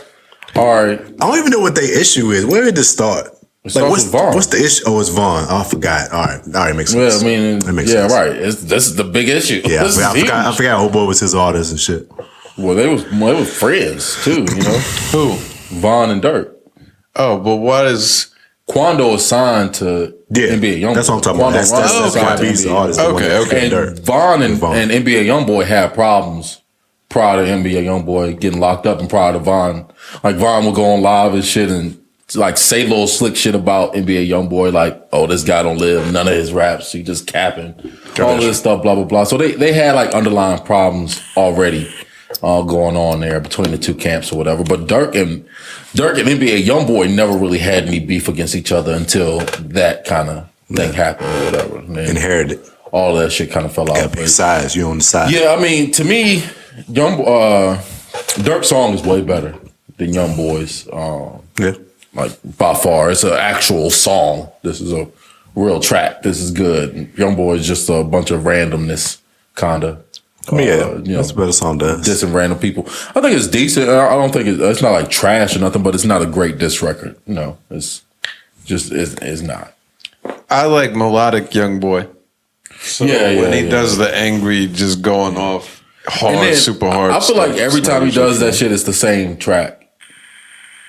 all right, I don't even know what their issue is. Where did this start? starts what's with Vaughn. what's the issue? Oh, it's Vaughn. Oh, I forgot. All right, makes yeah, sense. I mean, That makes yeah, sense. right. This is the big issue. Yeah, This is I huge. forgot. Old boy was his artist and shit. Well, they were friends too. You know, Who? Vaughn and Dirk. Oh, but what is? Quando is signed to Yeah, NBA YoungBoy. that's what I'm talking about. That's signed to YB's NBA. artist. the one Okay, that okay. came And Dirk. Vaughn and Vaughn. NBA YoungBoy had problems prior to NBA YoungBoy getting locked up and prior to Vaughn. Like Vaughn would go on live and shit and like say little slick shit about NBA YoungBoy, like, oh, this guy don't live none of his raps, he just capping. All this stuff, blah, blah, blah. So they had like underlying problems already going on there between the two camps or whatever. But Dirk and NBA YoungBoy never really had any beef against each other until that kind of thing happened or whatever. And then Inherited. all that shit kind of fell Got out. big But size. You on the side. yeah, I mean, to me, Dirk's song is way better than YoungBoy's. Yeah. Like by far, it's an actual song. This is a real track. This is good. YoungBoy is just a bunch of randomness, kinda. I mean, yeah, you know, that's what a song does. dissing random people. I think it's decent. I don't think it's not like trash or nothing, but it's not a great diss record. No, it's just it's not. I like melodic young boy. So Yeah, when yeah, he yeah. does the angry, just going off hard, And then super hard. I feel like stuff, every it's time he not does that usually- shit, it's the same track.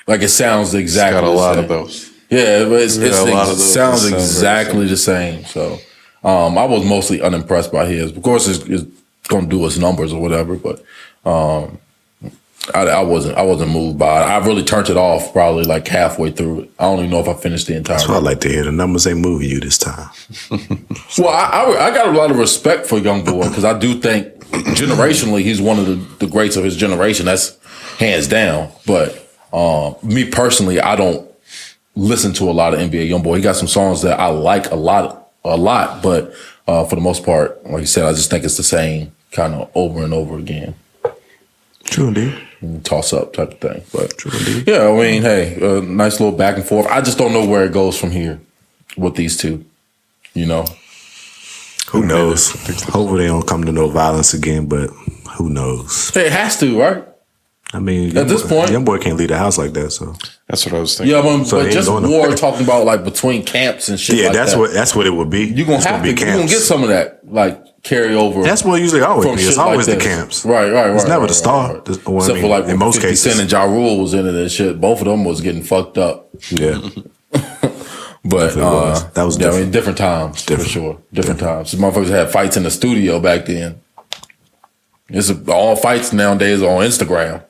Like it sounds He's exactly. got a the lot same. of those. Yeah, but it got a lot of those sounds that sound very exactly the same. So I was mostly unimpressed by his. Of course, it's going to do his numbers or whatever, but I wasn't moved by it. I really turned it off probably like halfway through it. I don't even know if I finished the entire. That's what I like to hear. The numbers ain't moving you this time. Well, I got a lot of respect for Young Boy because I do think generationally he's one of the greats of his generation. That's hands down. But me personally, I don't listen to a lot of NBA Young Boy. He got some songs that I like a lot. But for the most part, like you said, I just think it's the same kind of over and over again. True indeed. Toss up type of thing. But true indeed. Yeah, I mean, hey, nice little back and forth. I just don't know where it goes from here with these two. You know? Who knows? Hopefully they don't come to no violence again, but who knows? Hey, it has to, right? I mean, at this point, Young Boy can't leave the house like that. So that's what I was thinking. Yeah, but just war talking about like between camps and shit. Yeah, like that's what it would be. You're gonna have to. You're gonna get some of that like carry over. That's what usually always be. It's always like the camps. Right. It's never the star. Except for like in most 50 cases, Cent and Ja Rule was in it and shit. Both of them was getting fucked up. Yeah. But that was I mean, different times for sure. Different times. These motherfuckers had fights in the studio back then. It's all fights nowadays on Instagram.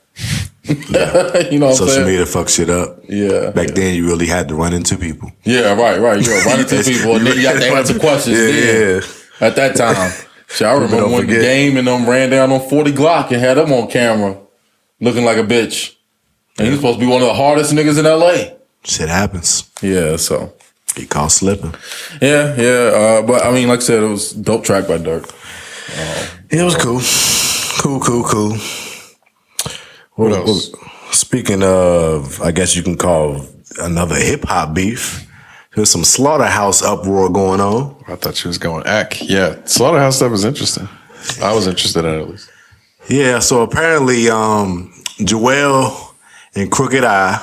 Yeah. You know what I'm saying? Social media fuck shit up. Yeah. Back then, you really had to run into people. Yeah, right. You run into people and then you got to answer questions. Yeah. At that time. So I remember when the game and them ran down on 40 Glock and had them on camera looking like a bitch. And he was supposed to be one of the hardest niggas in LA. Shit happens. Yeah, so. He caught slipping. Yeah. But I mean, like I said, it was a dope track by Dirk. It was cool. Cool. What else? Speaking of, I guess you can call another hip hop beef. There's some Slaughterhouse uproar going on. I thought she was going ack. Yeah, Slaughterhouse stuff was interesting. I was interested in it at least. Yeah, so apparently Joel and Crooked Eye,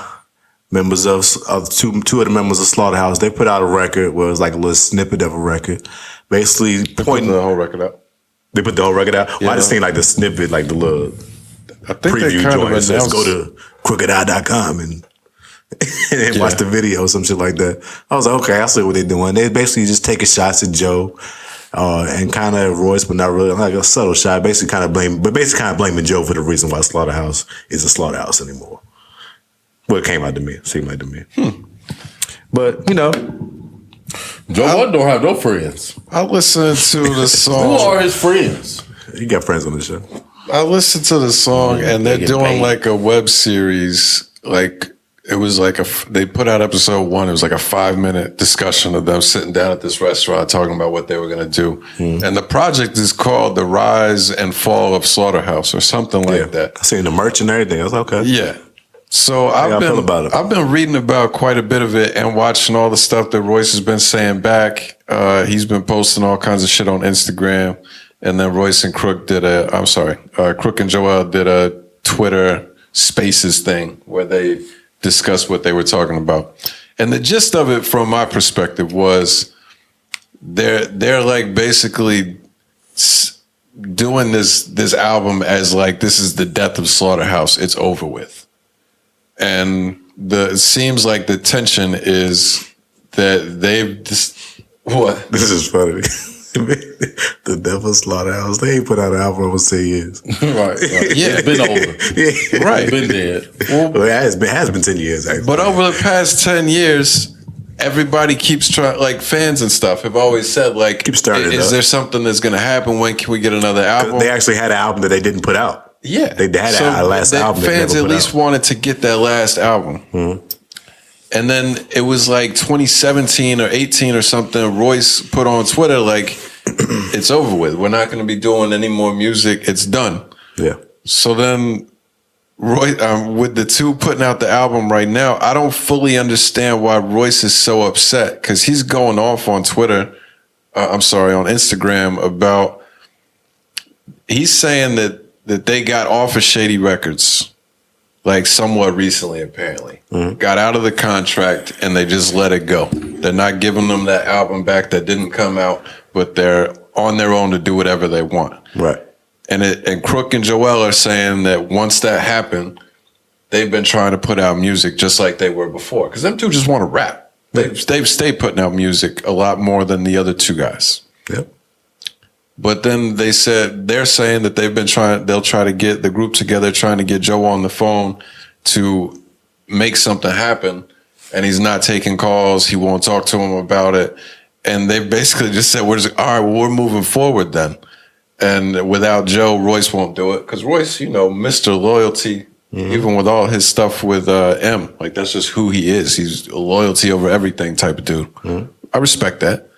members of two of the members of Slaughterhouse, they put out a record where it was like a little snippet of a record. Basically pointing the whole record out. They put the whole record out? Yeah. Well, I just think like the snippet, like the little I think preview they kind joint. of Says go to crookedeye.com and watch the video or some shit like that. I was like, okay, I see what they're doing. They basically just taking shots at Joe and kind of Royce, but not really, like a subtle shot. Basically kind of blaming Joe for the reason why Slaughterhouse isn't Slaughterhouse anymore. Well, it came out to me. It seemed like to me. But, you know. Joe don't have no friends. I listened to the song. Who are his friends? He got friends on the show. I listened to the song and they're doing like a web series. Like it was like they put out episode 1. It was like a 5-minute discussion of them sitting down at this restaurant talking about what they were going to do. And the project is called The Rise and Fall of Slaughterhouse or something like that. I seen the merch and everything. I was like, okay. Yeah. So I've been reading about quite a bit of it and watching all the stuff that Royce has been saying back. He's been posting all kinds of shit on Instagram. And then Royce and Crook Crook and Joel did a Twitter Spaces thing where they discussed what they were talking about. And the gist of it from my perspective was they're like basically doing this album as like, this is the death of Slaughterhouse. It's over with. And it seems like the tension is that they've just, what? This is funny. The Devil Slaughterhouse. They ain't put out an album over 10 years. Right. Yeah, it's been over. Yeah. Right. It's been dead. Well, it has been 10 years, actually. But over the past 10 years, everybody keeps trying, like fans and stuff have always said, like, is there something that's going to happen? When can we get another album? They actually had an album that they didn't put out. Yeah. They had a last album. Fans at least wanted to get that last album. Mm-hmm. And then it was like 2017 or 18 or something. Royce put on Twitter, like, it's over with. We're not going to be doing any more music. It's done. Yeah. So then Roy, with the two putting out the album right now, I don't fully understand why Royce is so upset because he's going off on Twitter. On Instagram about, he's saying that they got off of Shady Records, like somewhat recently, apparently. Mm-hmm. Got out of the contract and they just let it go. They're not giving them that album back that didn't come out, but they're on their own to do whatever they want. Right. And Crook and Joel are saying that once that happened, they've been trying to put out music just like they were before. Because them two just want to rap. They've stayed putting out music a lot more than the other two guys. Yep. But then they're saying that they'll try to get the group together, trying to get Joe on the phone to make something happen. And he's not taking calls. He won't talk to him about it. And they basically just said, all right, well, we're moving forward then. And without Joe, Royce won't do it. Because Royce, Mr. Loyalty, even with all his stuff with M, like that's just who he is. He's a loyalty over everything type of dude. I respect that.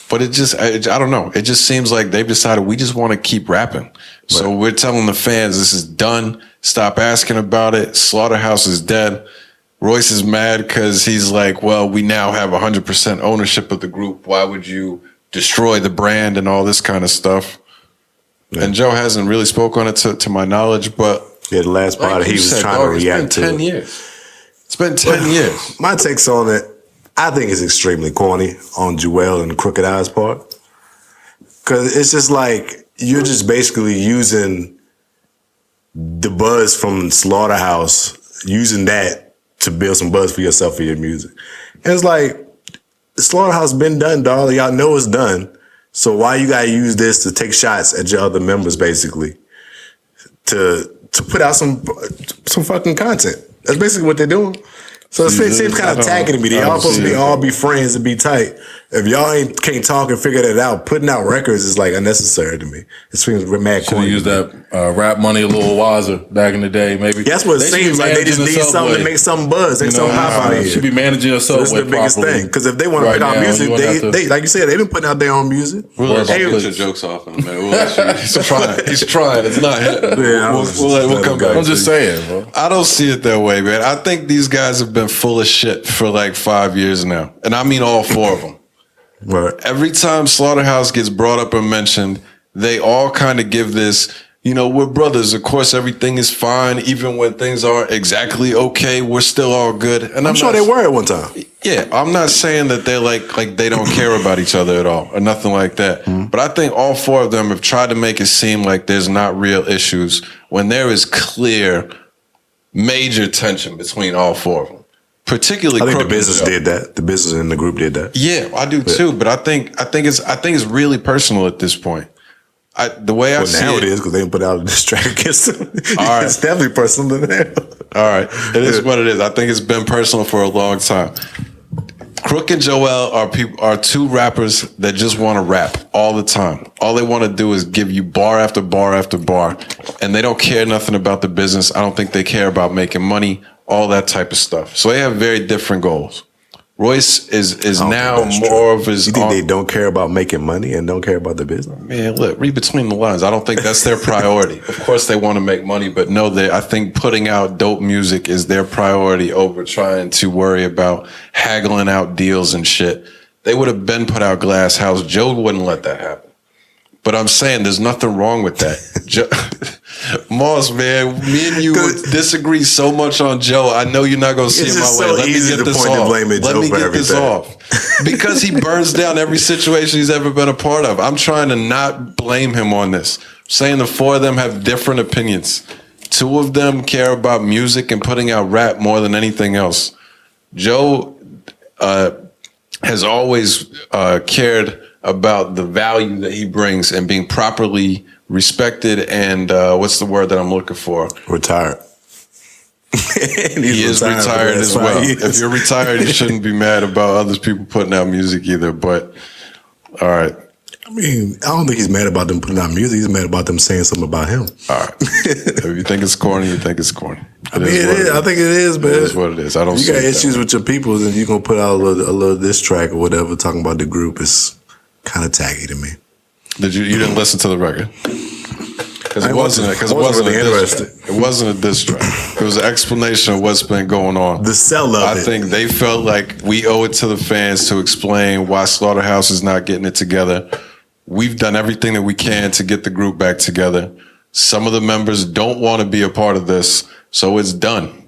But I don't know. It just seems like they've decided we just want to keep rapping. Right. So we're telling the fans this is done. Stop asking about it. Slaughterhouse is dead. Royce is mad because he's like, well, we now have 100% ownership of the group. Why would you destroy the brand and all this kind of stuff? Yeah. And Joe hasn't really spoke on it to my knowledge, but the last part he was trying to react to. It's been 10 years. It's been 10 years. My takes on it, I think it's extremely corny on Jewel and Crooked Eye's part. Because it's just like, you're just basically using the buzz from Slaughterhouse, using that to build some buzz for yourself for your music. And it's like, Slaughterhouse been done, dog. Y'all know it's done. So why you gotta use this to take shots at your other members, basically, to put out some fucking content? That's basically what they're doing. So it seems kind of tacky to me. They all supposed to all be friends and be tight. If y'all can't talk and figure that out, putting out records is like unnecessary to me. It seems mad corny. Should have used that rap money a little wiser back in the day, maybe. That's what it seems like. They just need something to make something buzz. They something pop out of here. Should be managing yourself. So this is the biggest thing. Because if they want to put out music, they like you said, they've been putting out their own music. We'll put your jokes off in a minute. He's trying. He's trying. It's not him. We'll come back. I'm just saying, bro. I don't see it that way, man. I think these guys have been full of shit for like 5 years now. And I mean all four of them. Right. Every time Slaughterhouse gets brought up or mentioned, they all kind of give this, we're brothers. Of course, everything is fine. Even when things aren't exactly okay, we're still all good. And I'm sure they were at one time. Yeah, I'm not saying that they're like they don't care about each other at all or nothing like that. But I think all four of them have tried to make it seem like there's not real issues when there is clear, major tension between all four of them. Particularly, I think the business did that. The business and the group did that. Yeah, I do too. But I think it's really personal at this point. The way I see now it is because they didn't put out a diss track against them. All right. It's definitely personal to them. All right, it is what it is. I think it's been personal for a long time. Crook and Joel are two rappers that just want to rap all the time. All they want to do is give you bar after bar after bar, and they don't care nothing about the business. I don't think they care about making money. All that type of stuff. So they have very different goals. Royce is now more of his. You think they don't care about making money and don't care about the business? Man, look, read between the lines. I don't think that's their priority. Of course, they want to make money, but no, I think putting out dope music is their priority over trying to worry about haggling out deals and shit. They would have been put out Glass House. Joe wouldn't let that happen. But I'm saying there's nothing wrong with that. Moss, man, me and you disagree so much on Joe. I know you're not going to see it my way. Let me get this off. Let me get this off. Because he burns down every situation he's ever been a part of. I'm trying to not blame him on this. I'm saying the four of them have different opinions. Two of them care about music and putting out rap more than anything else. Joe has always cared about the value that he brings and being properly respected and what's the word that I'm looking for? Retired. He is retired as well. If you're retired, you shouldn't be mad about other people putting out music either. But all right. I mean, I don't think he's mad about them putting out music. He's mad about them saying something about him. All right. If you think it's corny, you think it's corny. I mean, it is. I think it is, man. It is what it is. I don't. You got issues with your people, and you're gonna put out a little diss track or whatever talking about the group. It's kind of tacky to me. Did you didn't listen to the record? Because it wasn't really interested. It wasn't a diss track. It was an explanation of what's been going on. The sell of I think they felt like we owe it to the fans to explain why Slaughterhouse is not getting it together. We've done everything that we can to get the group back together. Some of the members don't want to be a part of this, so it's done.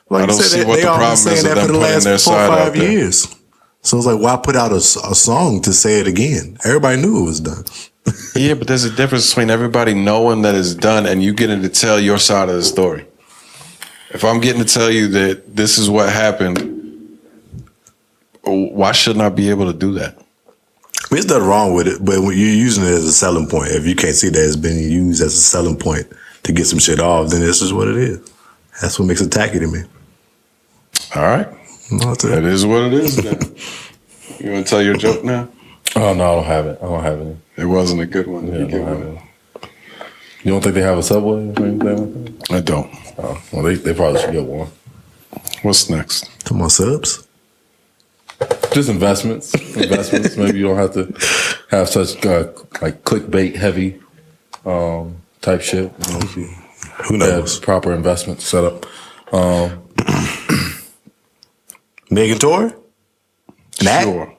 Like I don't see what the problem is of them putting their side out there. Years. So it's like, why put out a song to say it again? Everybody knew it was done. Yeah, but there's a difference between everybody knowing that it's done and you getting to tell your side of the story. If I'm getting to tell you that this is what happened, why shouldn't I be able to do that? There's nothing wrong with it, but when you're using it as a selling point, if you can't see that it's been used as a selling point to get some shit off, then this is what it is. That's what makes it tacky to me. All right. That is what it is then. You want to tell your joke now? Oh, no, I don't have it. I don't have any. It wasn't a good one. Yeah, I don't have it. You don't think they have a Subway or anything like that? I don't. Oh, well, they probably should get one. What's next? Come on, subs. Just investments. Maybe you don't have to have such like clickbait heavy type shit. You know, who knows? Proper investment setup. Megan Tory? Sure.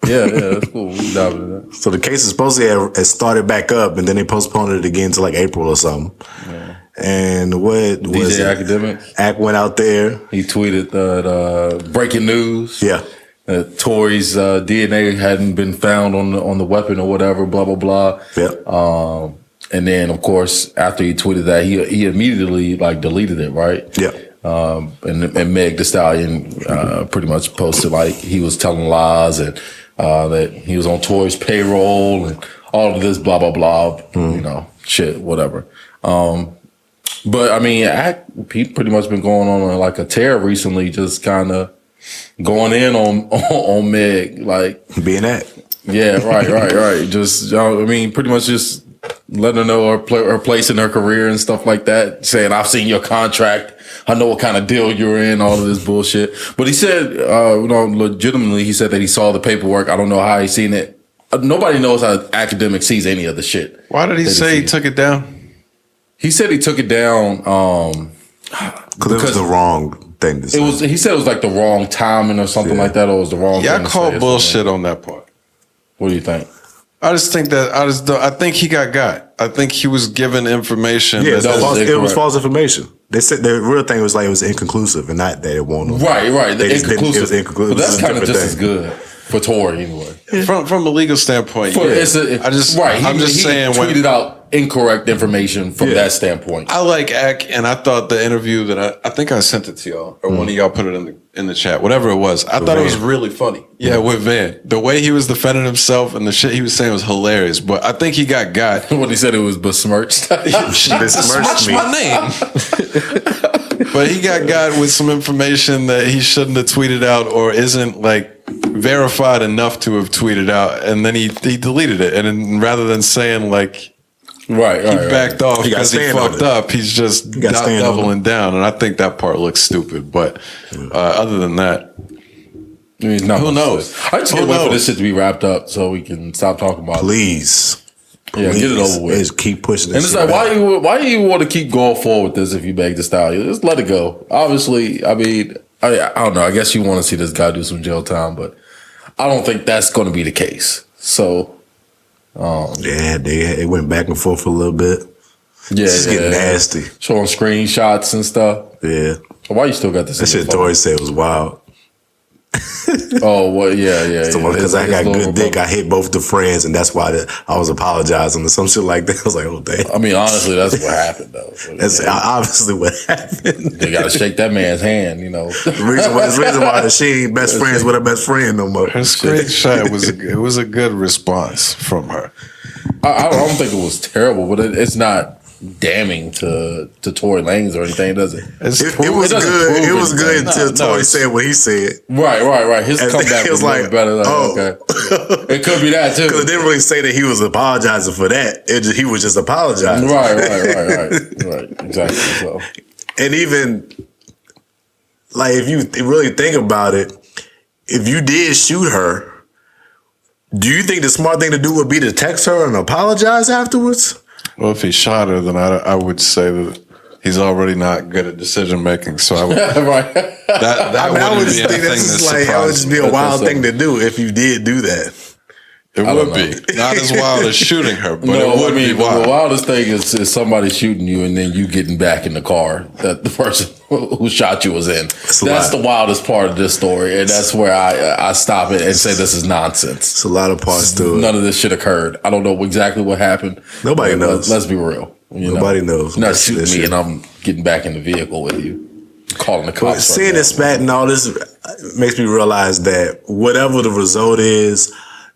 Yeah, that's cool. We dive into that. So the case is supposed to have started back up, and then they postponed it again to like April or something. Yeah. And what was DJ Academic? Ack went out there. He tweeted that breaking news. Yeah. Tory's DNA hadn't been found on the weapon or whatever. Blah blah blah. Yeah. And then of course after he tweeted that, he immediately like deleted it. Right. Yeah. And Meg Thee Stallion pretty much posted like he was telling lies and that he was on Tory's payroll and all of this blah blah blah. You know, shit, whatever. But I mean, he pretty much been going on like a tear recently, just kind of going in on Meg, like being that. Yeah, right. Just I mean, pretty much just letting her know her place in her career and stuff like that. Saying, "I've seen your contract. I know what kind of deal you're in." All of this bullshit. But he said, legitimately, he said that he saw the paperwork. I don't know how he seen it. Nobody knows how Academic sees any of the shit. Why did he say he took it down? He said he took it down because it was the wrong thing to say. He said it was like the wrong timing or something like that, or it was the wrong. Yeah, thing I call bullshit on that part. What do you think? I just think that I think he got. I think he was given information. Yeah, it was false information. They said the real thing was like it was inconclusive, and not that it won't. Right. It was inconclusive. But that's kind of just thing. as good for Tory anyway. From a legal standpoint, I'm just saying tweeted out incorrect information from that standpoint. I like Ack, and I thought the interview that I think I sent it to y'all, or one of y'all put it in the chat, whatever it was. I thought it was really funny. Yeah, with Van, the way he was defending himself and the shit he was saying was hilarious. But I think he got when he said it was besmirched. Besmirched my name. But he got with some information that he shouldn't have tweeted out, or isn't like verified enough to have tweeted out, and then he deleted it. And then, rather than saying like. He backed off because he fucked up. He's just doubling down, and I think that part looks stupid. But other than that, I mean, who knows? I just can't wait for this shit to be wrapped up so we can stop talking about it. Please, get it over with. Just keep pushing. And it's like, why do you want to keep going forward with this if you Meg Thee Stallion? Just let it go. Obviously, I mean, I don't know. I guess you want to see this guy do some jail time, but I don't think that's going to be the case. So. They went back and forth for a little bit. Yeah, it's getting nasty. Showing screenshots and stuff. Yeah. So why you still got this? That shit Tory said was wild. Oh, well, yeah. Because I got good dick. I hit both the friends, and that's why I was apologizing or some shit like that. I was like, oh, damn. I mean, honestly, that's what happened, though. That's obviously what happened. They got to shake that man's hand, you know. The reason why she ain't best friends with her best friend no more. Her screenshot was a good response from her. I don't think it was terrible, but it's not damning to Tory Lanez or anything, does it? It was good. It was good until Tory said what he said. Right. His comeback was like better. Okay, it could be that too. Because it didn't really say that he was apologizing for that. He was just apologizing. Right. Exactly. So, and even like if you really think about it, if you did shoot her, do you think the smart thing to do would be to text her and apologize afterwards? Well, if he shot her, then I would say that he's already not good at decision making. So I would, right. that would just think that would just be a wild thing to do if you did do that. It would be not as wild as shooting her, but it would be wild. The wildest thing is somebody shooting you and then you getting back in the car that the person who shot you was in. That's the wildest part of this story, and that's where I stop it and say this is nonsense. It's a lot of parts to it. None of this shit occurred. I don't know exactly what happened. Nobody knows. Let's be real. Nobody knows. You're not shooting me and I'm getting back in the vehicle with you. Calling the cops. Seeing this spat and all this makes me realize that whatever the result is,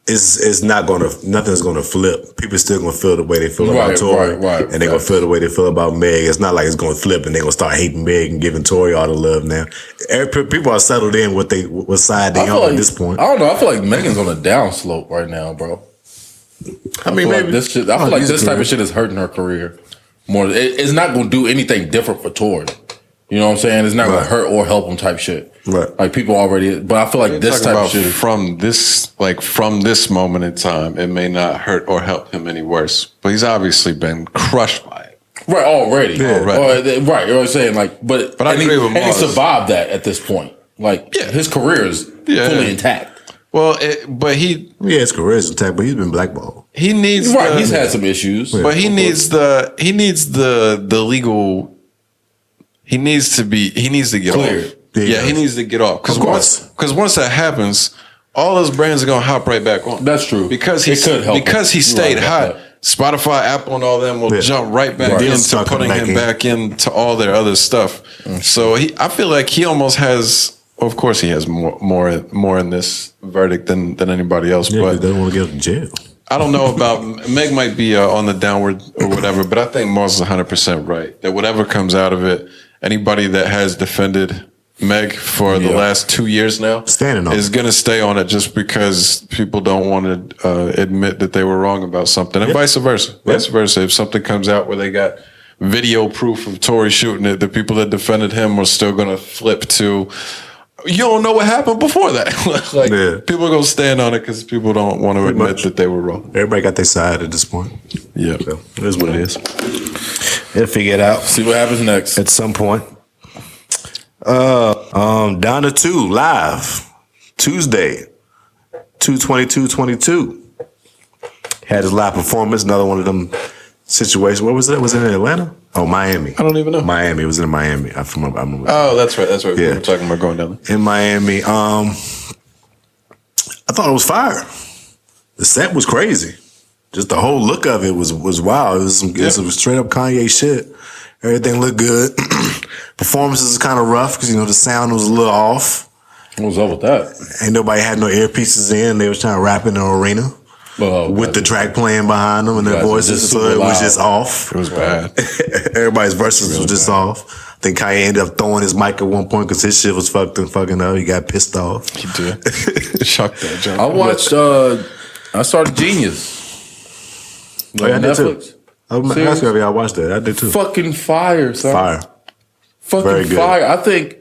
it's not gonna, nothing's gonna flip. People still gonna feel the way they feel about Tory, right. and they're gonna feel the way they feel about Meg. It's not like it's gonna flip and they're gonna start hating Meg and giving Tory all the love now. People are settled in what side they on at this point. I don't know. I feel like Megan's on a downslope right now, bro. I mean, maybe this shit. I feel like this type of shit is hurting her career more. It's not gonna do anything different for Tory. You know what I'm saying? It's not gonna hurt or help him type shit. Right. Like people already, but I feel like this type of shit from this moment in time, it may not hurt or help him any worse. But he's obviously been crushed by it. Right, already. Yeah, right. You know what I'm saying? Like, but I agree with and he Mars. survived that at this point. Like, his career is fully intact. Well, his career is intact, but he's been blackballed. He needs he's had some issues, but he needs the legal. He needs to get cleared. off. Yeah, he needs to get off. Because once that happens, all those brands are gonna hop right back on. That's true. Because he stayed hot. Spotify, Apple, and all them will jump right back into putting him back into all their other stuff. So I feel like he almost has. Of course, he has more in this verdict than anybody else. Yeah, but they don't want to get him in jail. I don't know about Meg. Might be on the downward or whatever, but I think Mars is 100% right. That whatever comes out of it, anybody that has defended Meg for the last 2 years now is going to stay on it just because people don't want to admit that they were wrong about something, and vice versa. Vice versa. If something comes out where they got video proof of Tory shooting it, the people that defended him are still going to flip to, you don't know what happened before that. People are going to stand on it because people don't want to admit that they were wrong. Everybody got their side at this point. Yeah. So it is what it is. They'll figure it out. See what happens next. At some point. Donna 2 live Tuesday 2/22/22 had his live performance. Another one of them situations. What was it? Was it in Atlanta? Oh, Miami. I don't even know. Miami. It was in Miami. I remember. Oh, that's right. We were talking about going down there in Miami. I thought it was fire. The set was crazy. Just the whole look of it was wild. It was some straight up Kanye shit. Everything looked good. Performances is kind of rough because the sound was a little off. What was up with that? Ain't nobody had no earpieces in. They was trying to rap in the arena with the track playing behind them and their voices, so it was just off. It was bad. Everybody's verses was just off. I think Kanye ended up throwing his mic at one point because his shit was fucking up. He got pissed off. He did. Chucked that junk. I watched. I started Genius. Oh, yeah, I did too. I watched that. I did too. Fucking fire, son. Fire. Fucking Very good. fire. I think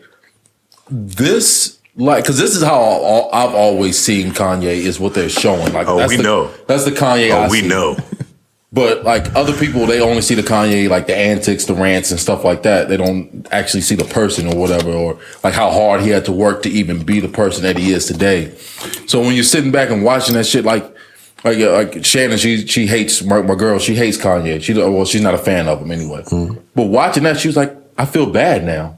this, because this is how I've always seen Kanye is what they're showing. Like, we know. That's the Kanye I see. We know. But like other people, they only see the Kanye, like the antics, the rants and stuff like that. They don't actually see the person or whatever, or like how hard he had to work to even be the person that he is today. So when you're sitting back and watching that shit, like Shannon, she hates my girl. She hates Kanye. She's not a fan of him anyway. But watching that, she was like, I feel bad now,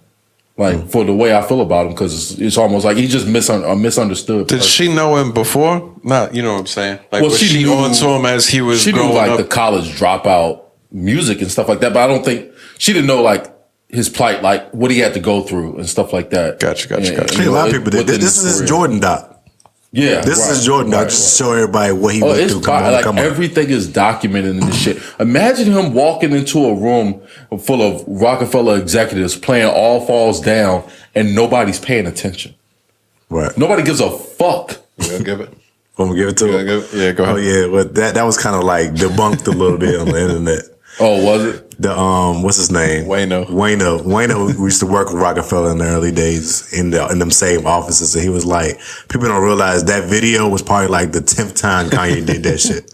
for the way I feel about him, because it's almost like he's just misunderstood. Did she know him before? Not, you know what I'm saying? Like, well, was she on to him as he was growing up? She knew like the college dropout music and stuff like that, but I don't think she didn't know like his plight, like what he had to go through and stuff like that. Gotcha. A lot of people did. This is his Jordan doc. Yeah, this is Jordan doc. Just to show everybody what he went through. Everything is documented in this shit. Imagine him walking into a room full of Rockefeller executives playing All Falls Down and nobody's paying attention. Right. Nobody gives a fuck. You gonna give it? I'm gonna give it to him. Yeah, go ahead. Oh yeah, but that was kind of like debunked a little bit on the internet. Oh, was it? The what's his name? Wayno used to work with Rockefeller in the early days in them same offices, and he was like, people don't realize that video was probably like the 10th time Kanye did that shit.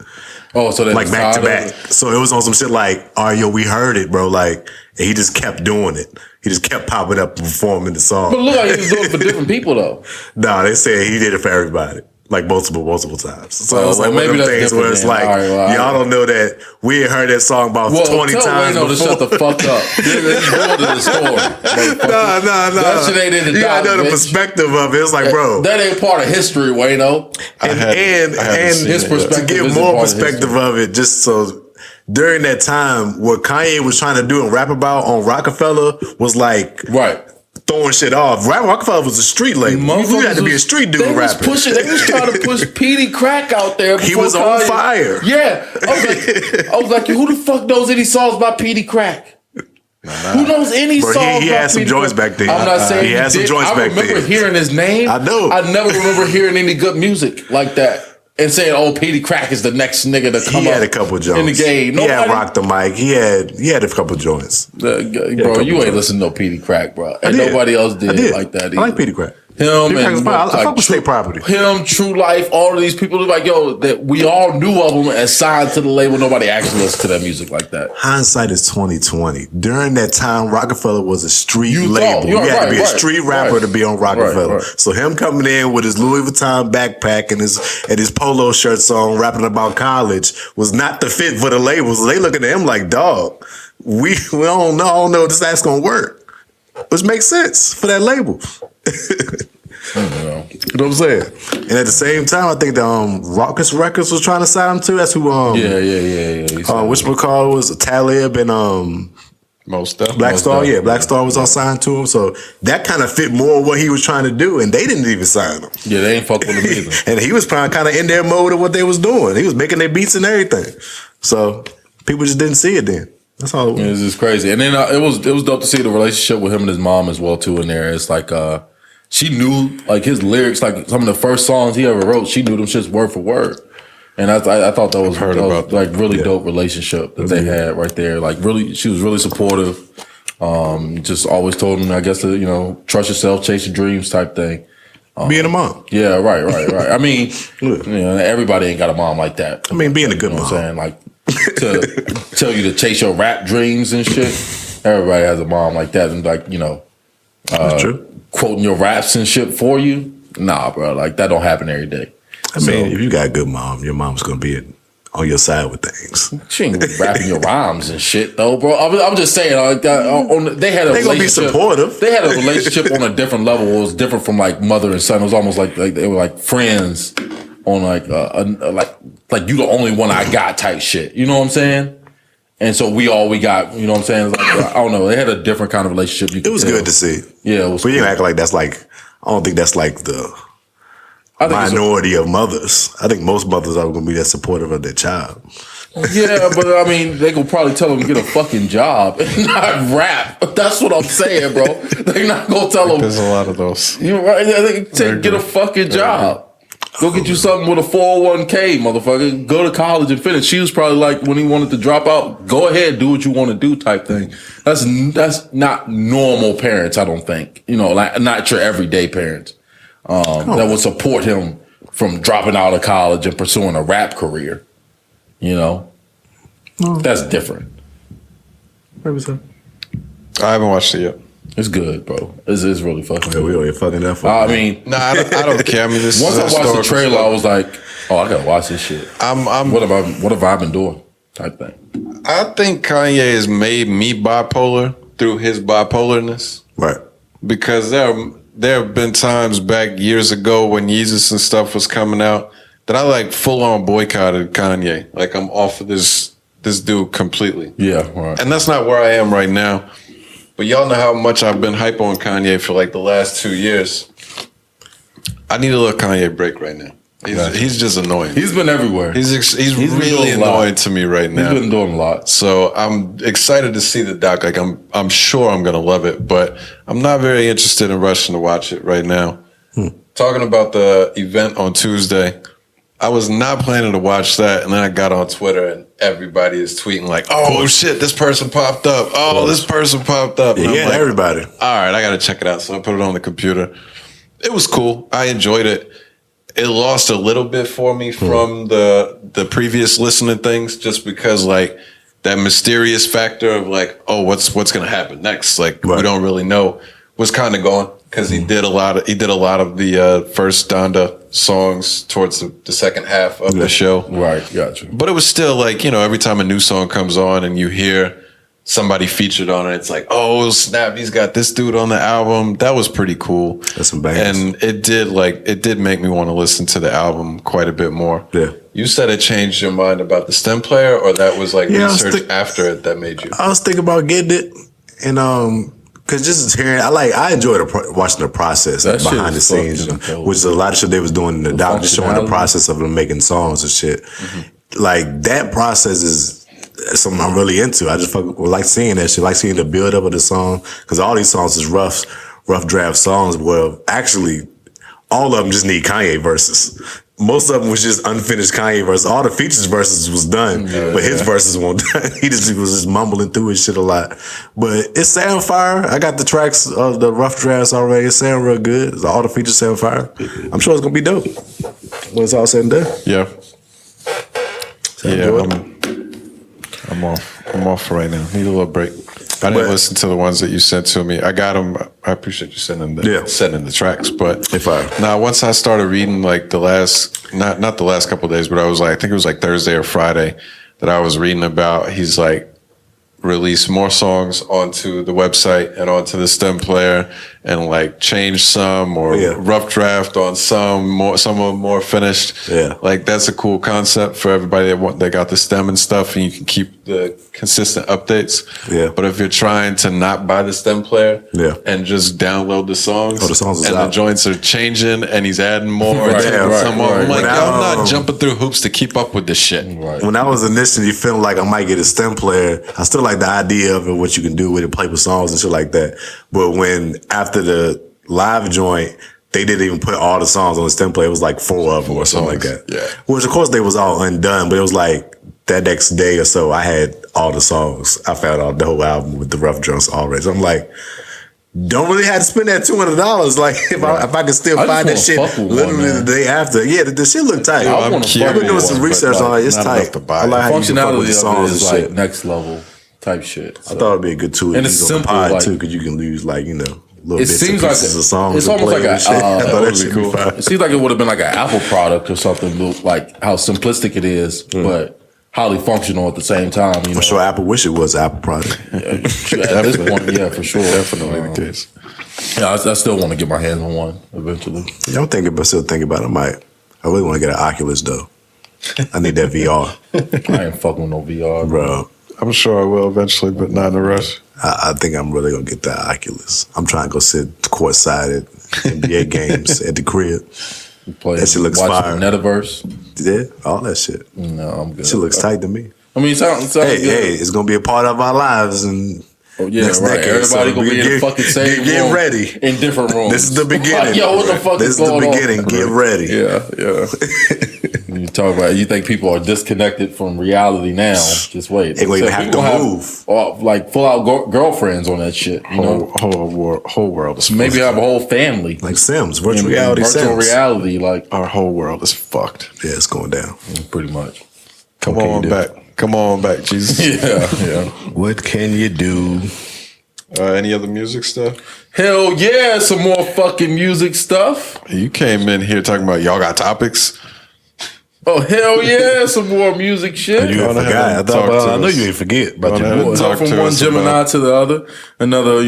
Oh, so they like back to back. So it was on some shit like, oh yo, we heard it, bro. Like, and he just kept doing it. He just kept popping up and performing the song. But look, like he was doing it for different people though. Nah, they said he did it for everybody. Like multiple times. So it's like one of them things where it's like, y'all don't know that we had heard that song about 20 times before. To shut the fuck up. There's more to the story. Nah. That shit ain't in the You gotta know the perspective of it. It's like, bro. That ain't part of history, Wayno. And his perspective, to give more perspective of it, just so during that time, what Kanye was trying to do and rap about on Rockefeller was like, right. throwing shit off. Rockefeller was a street label. You had to be a street dude rapping. They was trying to push Petey Crack out there. He was on fire. Yeah. I was like, who the fuck knows any songs by Petey Crack? Who knows any songs? He had some joints back then. I'm not saying he had some joints back then. I remember hearing his name. I know. I never remember hearing any good music like that. And saying, "Oh, Petey Crack is the next nigga to come up." He had a couple joints in the game. He had Rock the Mic. He had a couple joints. Bro, you ain't listen to no Petey Crack, bro. And nobody else did like that either. I like Petey Crack. Him and I fuck with State Property. Him, True Life, all of these people like, yo, that we all knew of them and signed to the label. Nobody actually listened to that music like that. Hindsight is 2020. During that time, Rockefeller was a street label. You had to be a street rapper to be on Rockefeller. So him coming in with his Louis Vuitton backpack and his polo shirts on, rapping about college, was not the fit for the labels. They looking at him like, dog, we don't know if this ass gonna work. Which makes sense for that label. You know what I'm saying? And at the same time, I think the Raucous Records was trying to sign him too. That's who whatchamacallit was Talib and Most Def. Black Star. Yeah, Black Star was all signed to him. So that kind of fit more what he was trying to do, and they didn't even sign him. Yeah, they ain't fuck with him either. And he was kind of in their mode of what they was doing. He was making their beats and everything. So people just didn't see it then. That's all. It was just crazy. And then it was dope to see the relationship with him and his mom as well too in there. It's like she knew like his lyrics, like some of the first songs he ever wrote. She knew them shits word for word. And I thought that was like really dope relationship that they had right there. Like really, she was really supportive. Just always told him, I guess, to, trust yourself, chase your dreams type thing. Being a mom. Yeah, right. I mean, everybody ain't got a mom like that. I mean, being a good mom. I'm saying? Like, to tell you to chase your rap dreams and shit. Everybody has a mom like that, and like that's true. Quoting your raps and shit for you. Nah, bro, like that don't happen every day. I mean, if you got a good mom, your mom's gonna be on your side with things. She ain't rapping your rhymes and shit though, bro. I'm just saying, they had a relationship. Gonna be supportive. They had a relationship on a different level. It was different from like mother and son. It was almost like they were like friends on like you the only one I got type shit. You know what I'm saying? And so we got. You know what I'm saying? Like, I don't know. They had a different kind of relationship. It was good to see. Yeah, it was. But you act like that's like. I don't think that's like the minority of mothers. I think most mothers are going to be that supportive of their child. Yeah, but I mean, they gonna probably tell them to get a fucking job and not rap. That's what I'm saying, bro. They're not gonna tell them. There's a lot of those. You're right. They say get a fucking job. Go get you something with a 401k, motherfucker. Go to college and finish. She was probably like, when he wanted to drop out, go ahead, do what you want to do type thing. That's not normal parents, I don't think. Like not your everyday parents that would support him from dropping out of college and pursuing a rap career. That's different. Where was that? I haven't watched it yet. It's good, bro. It's really fucking good. We ain't fucking that I mean, I don't care. I mean, this once I watched the trailer, I was like, "Oh, I gotta watch this shit." What have I been doing? Type thing. I think Kanye has made me bipolar through his bipolarness, right? Because there have been times back years ago when Yeezus and stuff was coming out that I like full on boycotted Kanye. Like I'm off of this dude completely. Yeah, right. And that's not where I am right now. But y'all know how much I've been hype on Kanye for like the last 2 years. I need a little Kanye break right now. He's just annoying. He's been everywhere. He's really annoying to me right now. He's been doing a lot. So I'm excited to see the doc. Like I'm sure I'm gonna love it, but I'm not very interested in rushing to watch it right now. Talking about the event on Tuesday, I was not planning to watch that, and then I got on Twitter and everybody is tweeting like, "Oh shit, this person popped up. Oh, this person popped up." Yeah, like, everybody. All right, I got to check it out. So I put it on the computer. It was cool. I enjoyed it. It lost a little bit for me from the previous listening things, just because like that mysterious factor of like, oh, what's gonna happen next? Like we don't really know. Was kind of gone because he did a lot of the first Donda songs towards the second half of the show. Right, gotcha. But it was still like, every time a new song comes on and you hear somebody featured on it, it's like, oh snap, he's got this dude on the album. That was pretty cool. That's some bangers. And it did make me want to listen to the album quite a bit more. Yeah. You said it changed your mind about the stem player, or that was like research after it that made you? I was thinking about getting it, and Cause just hearing, I enjoy watching the process behind the scenes, which is a lot of shit they was doing in the doc, just showing the process of them making songs and shit. Like that process is something I'm really into. I just like seeing that shit, like seeing the build up of the song. Cause all these songs is rough draft songs. Well, actually, all of them just need Kanye verses. Most of them was just unfinished Kanye verses. All the features verses was done, but his verses weren't done. He was just mumbling through his shit a lot. But it sound fire. I got the tracks of the rough drafts already. It sound real good. All the features sound fire. I'm sure it's gonna be dope when it's all said and done. Yeah. I'm off right now. Need a little break. I didn't listen to the ones that you sent to me. I got them. I appreciate you sending the tracks. But once I started reading like the last, not the last couple of days, but I think it was like Thursday or Friday that I was reading about. He's like released more songs onto the website and onto the stem player, and like changed some or rough draft on some of them more finished. Yeah, like that's a cool concept for everybody that got the stem and stuff, and you can keep the consistent updates. Yeah, but if you're trying to not buy the stem player, and just download the songs, the joints are changing, and he's adding more. I'm like, I'm not jumping through hoops to keep up with this shit. Right. When I was initially feeling like I might get a stem player, I still like the idea of it, what you can do with it, play with songs and shit like that. But when after the live joint, they didn't even put all the songs on the stem player. It was like 4 of them or something like that. Yeah. Which of course they was all undone, but it was like that next day or so I had all the songs. I found out the whole album with the rough drafts already. So I'm like, don't really have to spend that $200. Like if I could still find that shit literally the day after. Yeah, the shit look tight. I've been doing some research on it. It's tight. I like how you can fuck with the songs and shit. Next level type shit. So. I thought it'd be a good tool. And it's simple, like, too, because you can use little it bits seems and pieces of songs. It's almost like I thought that should be fun. It seems like it would have been like an Apple product or something, like how simplistic it is, but highly functional at the same time. I'm sure Apple wish it was an Apple product. At this point, for sure. Definitely the case. Yeah, I still want to get my hands on one eventually. Yeah, I'm still thinking about it. I really want to get an Oculus though. I need that VR. I ain't fucking with no VR, bro. I'm sure I will eventually, but not in a rush. I think I'm really gonna get that Oculus. I'm trying to go sit courtside at NBA games at the crib. That shit looks fire. Metaverse. Yeah, all that shit. No, I'm good. Shit looks tight to me. I mean, it sounds good. Hey, it's gonna be a part of our lives and. Next decade, everybody gonna be in the fucking same get room. ready. In different rooms. This is the beginning. Yo, what the fuck this is the beginning. On? Get ready. Yeah. You talk about you think people are disconnected from reality now. Just wait. They gonna have to move. Like full out girlfriends on that shit. You know, whole world is maybe have a whole family like Sims, virtual reality. Virtual reality, like our whole world is fucked. Yeah, it's going down. Pretty much. Come on back, Jesus. Yeah. What can you do? Any other music stuff? Hell yeah, some more fucking music stuff. You came in here talking about y'all got topics. Oh hell yeah, some more music shit. You forgot. I know you ain't forget about your boy. Talk from one Gemini to the other. Another,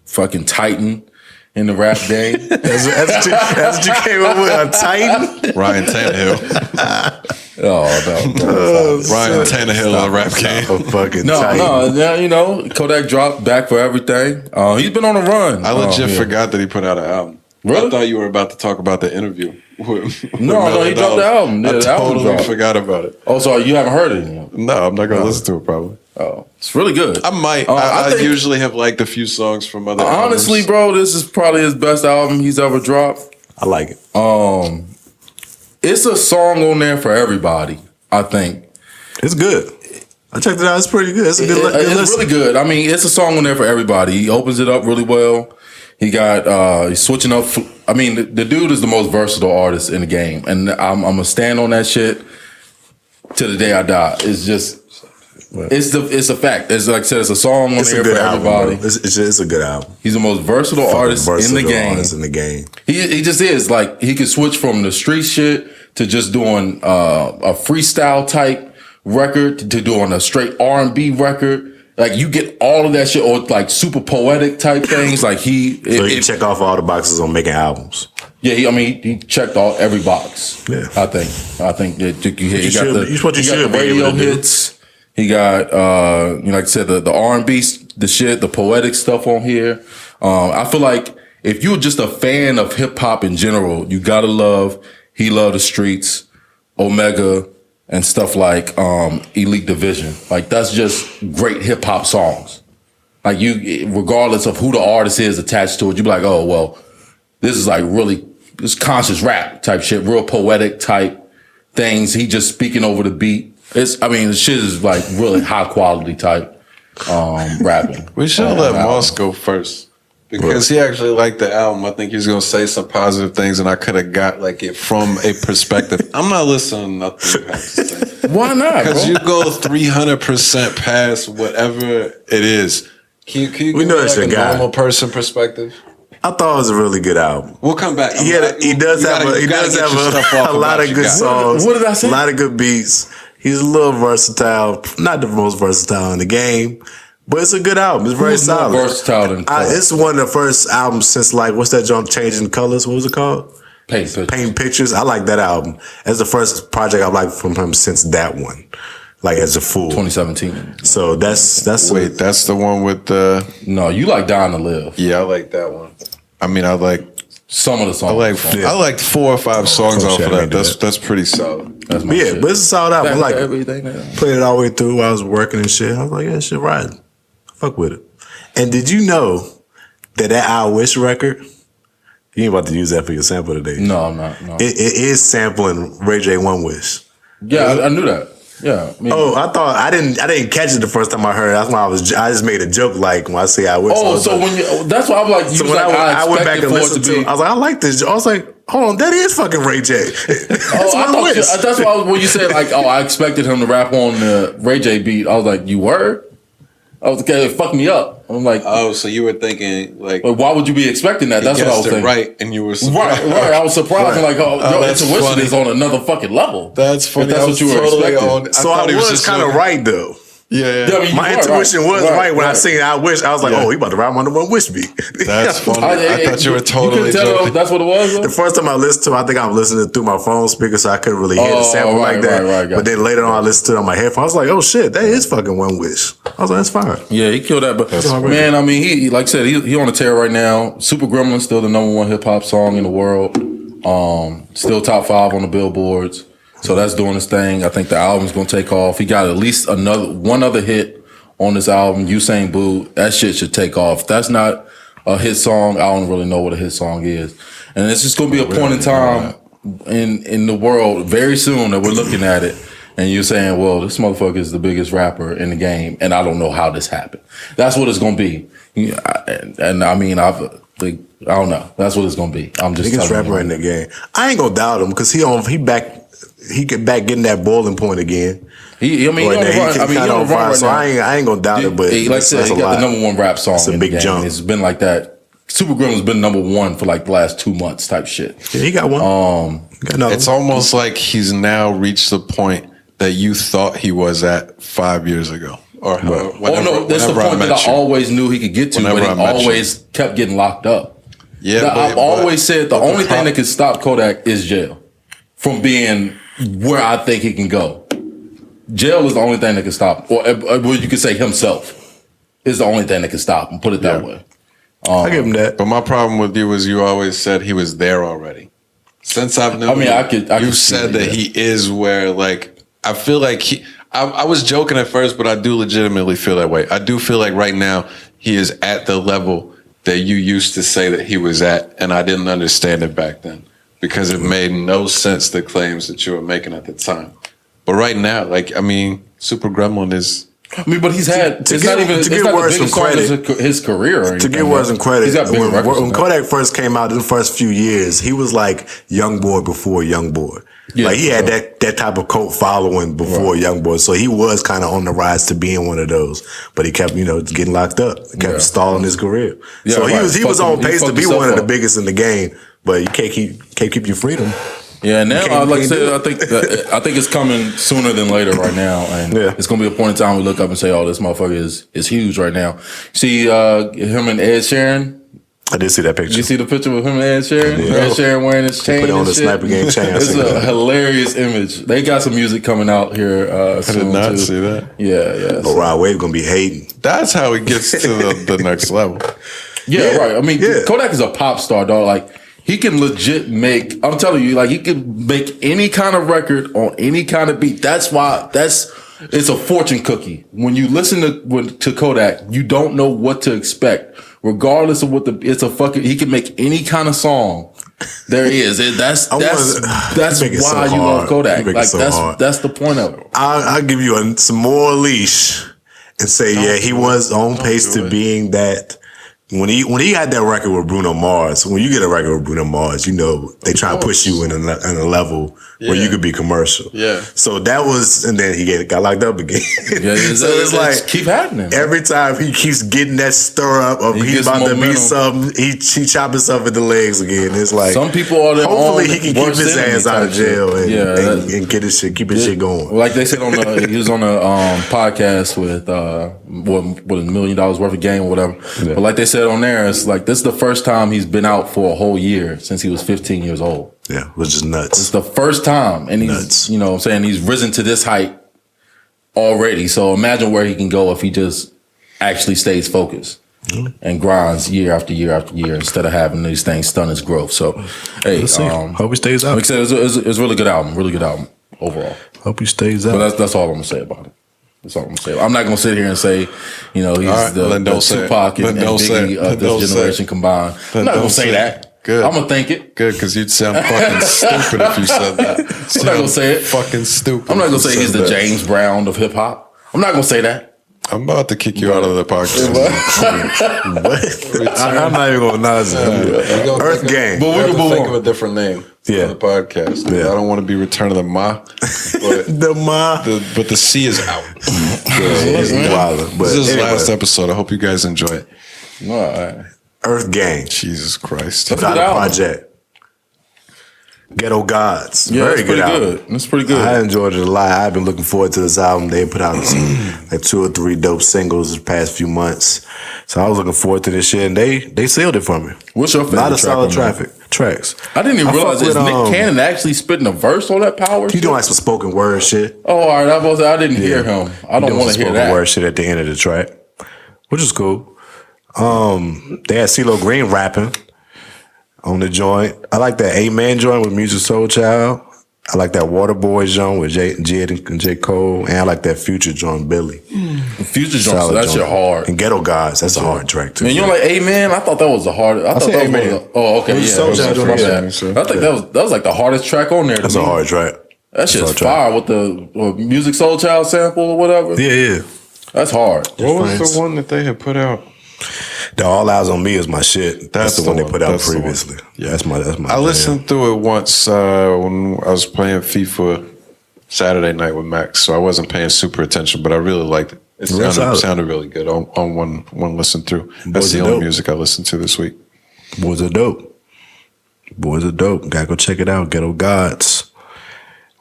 fucking Titan in the rap game. That's what you came up with, a Titan? Ryan Tannehill. No. Ryan Tannehill in the rap game. A fucking Titan. No, Kodak dropped Back for Everything. He's been on a run. I legit forgot that he put out an album. Really? I thought you were about to talk about the interview. No, he dropped the album. Yeah, I totally forgot about it. Oh, so you haven't heard it? No, I'm not going to listen to it probably. Oh, it's really good. I might. I usually have liked a few songs from other Honestly, albums. bro, this is probably his best album he's ever dropped. I like it. It's a song on there for everybody, I think. It's good. I checked it out. It's pretty good. It's a good It's really good. I mean, it's a song on there for everybody. He opens it up really well. He got he's switching up. I mean, the dude is the most versatile artist in the game, and I'm gonna stand on that shit till the day I die. It's just it's a fact. It's like I said, it's a song on there for everybody. It's a good album. He's the most versatile artist in the game. He just is. Like he can switch from the street shit to just doing a freestyle type record to doing a straight R&B record. Like you get all of that shit, or like super poetic type things. Like he check off all the boxes on making albums. Yeah, he checked every box. Yeah, I think that he got the radio hits. He got like I said, the R&B the shit, the poetic stuff on here. I feel like if you're just a fan of hip hop in general, you gotta love He Love the Streets, Omega, and stuff like Elite Division. Like that's just great hip hop songs. Like you, regardless of who the artist is attached to it, you be like, oh well, this is like really this conscious rap type shit, real poetic type things. He just speaking over the beat. The shit is like really high quality type rapping. We should let Moss go first. Because he actually liked the album. I think he was going to say some positive things, and I could have got like it from a perspective. I'm not listening to nothing you have to say. Why not? Because you go 300% past whatever it is. Can you give me like a normal person perspective? I thought it was a really good album. We'll come back. He does have a lot of good songs. What did I say? A lot of good beats. He's a little versatile. Not the most versatile in the game. But it's a good album. It's very solid. More versatile than it's one of the first albums since like what's that joint Changing Colors? What was it called? Paint Pictures. I like that album. That's the first project I've liked from him since that one. Like as a full 2017. So that's wait, that's the one with the No, you like Dying to Live. Yeah, I like that one. I mean I like some of the songs. I like 4 or 5 songs off of that. That's pretty solid. That's my shit. But it's a solid album. I like everything. Played it all the way through while I was working and shit. I was like, yeah, shit right. Fuck with it. And did you know that I Wish record, you ain't about to use that for your sample today? No, I'm not. No. It is sampling Ray J One Wish. Yeah, I knew that. Yeah. I didn't catch it the first time I heard it. That's why I just made a joke like when I say I Wish. That's why I'm like, so when I went back and listened to it, I was like, I like this. I was like, hold on, that is fucking Ray J. That's why when you said like, oh, I expected him to rap on the Ray J beat, I was like, you were? I was okay, it fucked me up. I'm like, oh, so you were thinking like why would you be expecting that? That's what I was thinking. Right, and you were surprised. Right. I was surprised. I'm like, your intuition is on another fucking level. That's funny. That's what you were expecting. So I was kind of right though. Yeah. I mean, my intuition was right when I seen I Wish. I was like, oh, he about to rap on the One Wish beat. That's funny. I thought you were totally joking. That's what it was? Though? The first time I listened to it, I think I was listening through my phone speaker, so I couldn't really hear the sample like that. Right, but then later on, I listened to it on my headphones. I was like, oh shit, that is fucking One Wish. I was like, that's fine. Yeah, he killed that. But man, I mean, he like I said, he on a tear right now. Super Gremlin's still the #1 hip hop song in the world. Still top 5 on the billboards. So that's doing his thing. I think the album's gonna take off. He got at least one other hit on this album, Usain Bolt. That shit should take off. If that's not a hit song, I don't really know what a hit song is. And it's just gonna be a point in time in the world very soon that we're looking at it and you're saying, well, this motherfucker is the biggest rapper in the game and I don't know how this happened. That's what it's gonna be. And I mean, I don't know. That's what it's gonna be. I'm just biggest rapper in the game. I ain't gonna doubt him because he get back getting that boiling point again. He on the run right so now. I ain't gonna doubt it, but like I said, he got the #1 rap song. It's a big jump. It's been like that. Super Gremlin's been #1 for like the last 2 months type shit. Yeah, he got one. It's almost like he's now reached the point that you thought he was at 5 years ago. Or that's the point that I always knew he could get to, but he always kept getting locked up. Yeah, I've always said the only thing that can stop Kodak is jail from being where I think he can go. Jail is the only thing that can stop him. Or you could say himself is the only thing that can stop him. Put it that way. I give him that. But my problem with you is you always said he was there already. Since I've known you said that he is where, like, I feel like I was joking at first, but I do legitimately feel that way. I do feel like right now he is at the level that you used to say that he was at, and I didn't understand it back then because it made no sense, the claims that you were making at the time. But right now, like, I mean, Super Gremlin is... but he's had... It's not the biggest song of his career or anything. To give words and credit, he's got big records. When Kodak first came out in the first few years, he was like Young Boy before Young Boy. Yeah, like, he had that type of cult following before Young Boy. So he was kind of on the rise to being one of those. But he kept, getting locked up. He kept stalling his career. Yeah, so he was on pace to be one of the biggest in the game. But you can't keep your freedom. Yeah, now like I said, I think it's coming sooner than later right now, and it's gonna be a point in time we look up and say, "Oh, this motherfucker is huge right now." See, him and Ed Sheeran. I did see that picture. You see the picture with him and Ed Sheeran? Yeah. Ed Sheeran wearing his chain. Put on and the shit. Sniper Gang chain. It's a hilarious image. They got some music coming out here soon. I did not too. see that. Yeah. But Rod Wave gonna be hating. That's how he gets to the next level. Yeah, right. I mean, Kodak is a pop star, dog. Like, he can legit make, I'm telling you, like, he can make any kind of record on any kind of beat. That's why, it's a fortune cookie. When you listen to Kodak, you don't know what to expect. Regardless of he can make any kind of song there is. That's why you love Kodak. Like, that's the point of it. I'll give you some more leash and say, he was on pace to being that. When he had that record with Bruno Mars, when you get a record with Bruno Mars, you know they try to push you in a level where you could be commercial. Yeah. So that was, and then he got locked up again. Yeah, so it's like keep happening. Every time he keeps getting that stir up of he's about to be something, he chop himself at the legs again. It's like some people are. Hopefully he can keep his ass out of jail and get his shit, keep his shit going. Like they said he was on a podcast with $1 million worth of game or whatever. Yeah. But like they said on there, it's like this is the first time he's been out for a whole year since he was 15 years old. Yeah, which is nuts. It's the first time, and he's you know what I'm saying, he's risen to this height already. So imagine where he can go if he just actually stays focused and grinds year after year after year instead of having these things stunt his growth. So hey, hope he stays out. Like I said, it's a really good album overall. Hope he stays out. But that's all I'm gonna say about it. That's all I'm gonna say. I'm not gonna sit here and say, you know, he's the Tupac and Biggie of this generation combined. I'm not gonna say that. Good. I'm gonna think it. Good, because you'd sound fucking stupid if you said that. I'm not gonna say it. Fucking stupid. I'm not gonna say he's the James Brown of hip hop. I'm not gonna say that. I'm about to kick you out of the podcast. What? I'm not even gonna acknowledge it. Earth Gang. But we're gonna think of a different name for the podcast. Yeah. I don't want to be Return of the Ma. But the Ma. But the C is out. This is his last episode. I hope you guys enjoy it. All right. Earth Gang. Jesus Christ. That's a project. Ghetto Gods. Yeah, Very good album. That's pretty good. I enjoyed it a lot. I've been looking forward to this album. They put out like 2 or 3 dope singles the past few months. So I was looking forward to this shit, and they sealed it for me. What's your favorite A lot of solid track tracks. I didn't even realize is Nick Cannon actually spitting a verse on that Power He shit? doing like some spoken word shit. Oh, all right. I didn't hear him. I don't want to hear that. Spoken word shit at the end of the track, which is cool. They had CeeLo Green rapping on the joint. I like that A-Man joint with Music Soul Child. I like that Waterboy joint with Jed and J. Cole. And I like that Future joint, Billy. Future joint, so that's your hard. And Ghetto Gods, that's a hard track too. Man, you know, like Amen. I thought that was the hardest. I thought that was one of the, oh, okay, yeah. I think that was like the hardest track on there. That's a hard track. That shit's fire with the Music Soul Child sample or whatever. Yeah. That's hard. What was the one that they had put out? The All Eyes on Me is my shit. That's the one they put out previously. Yeah, that's my. I listened through it once when I was playing FIFA Saturday night with Max, so I wasn't paying super attention, but I really liked it. It sounded really good on one listen through. That's the only music I listened to this week. Boys are dope. Gotta go check it out. Ghetto Gods.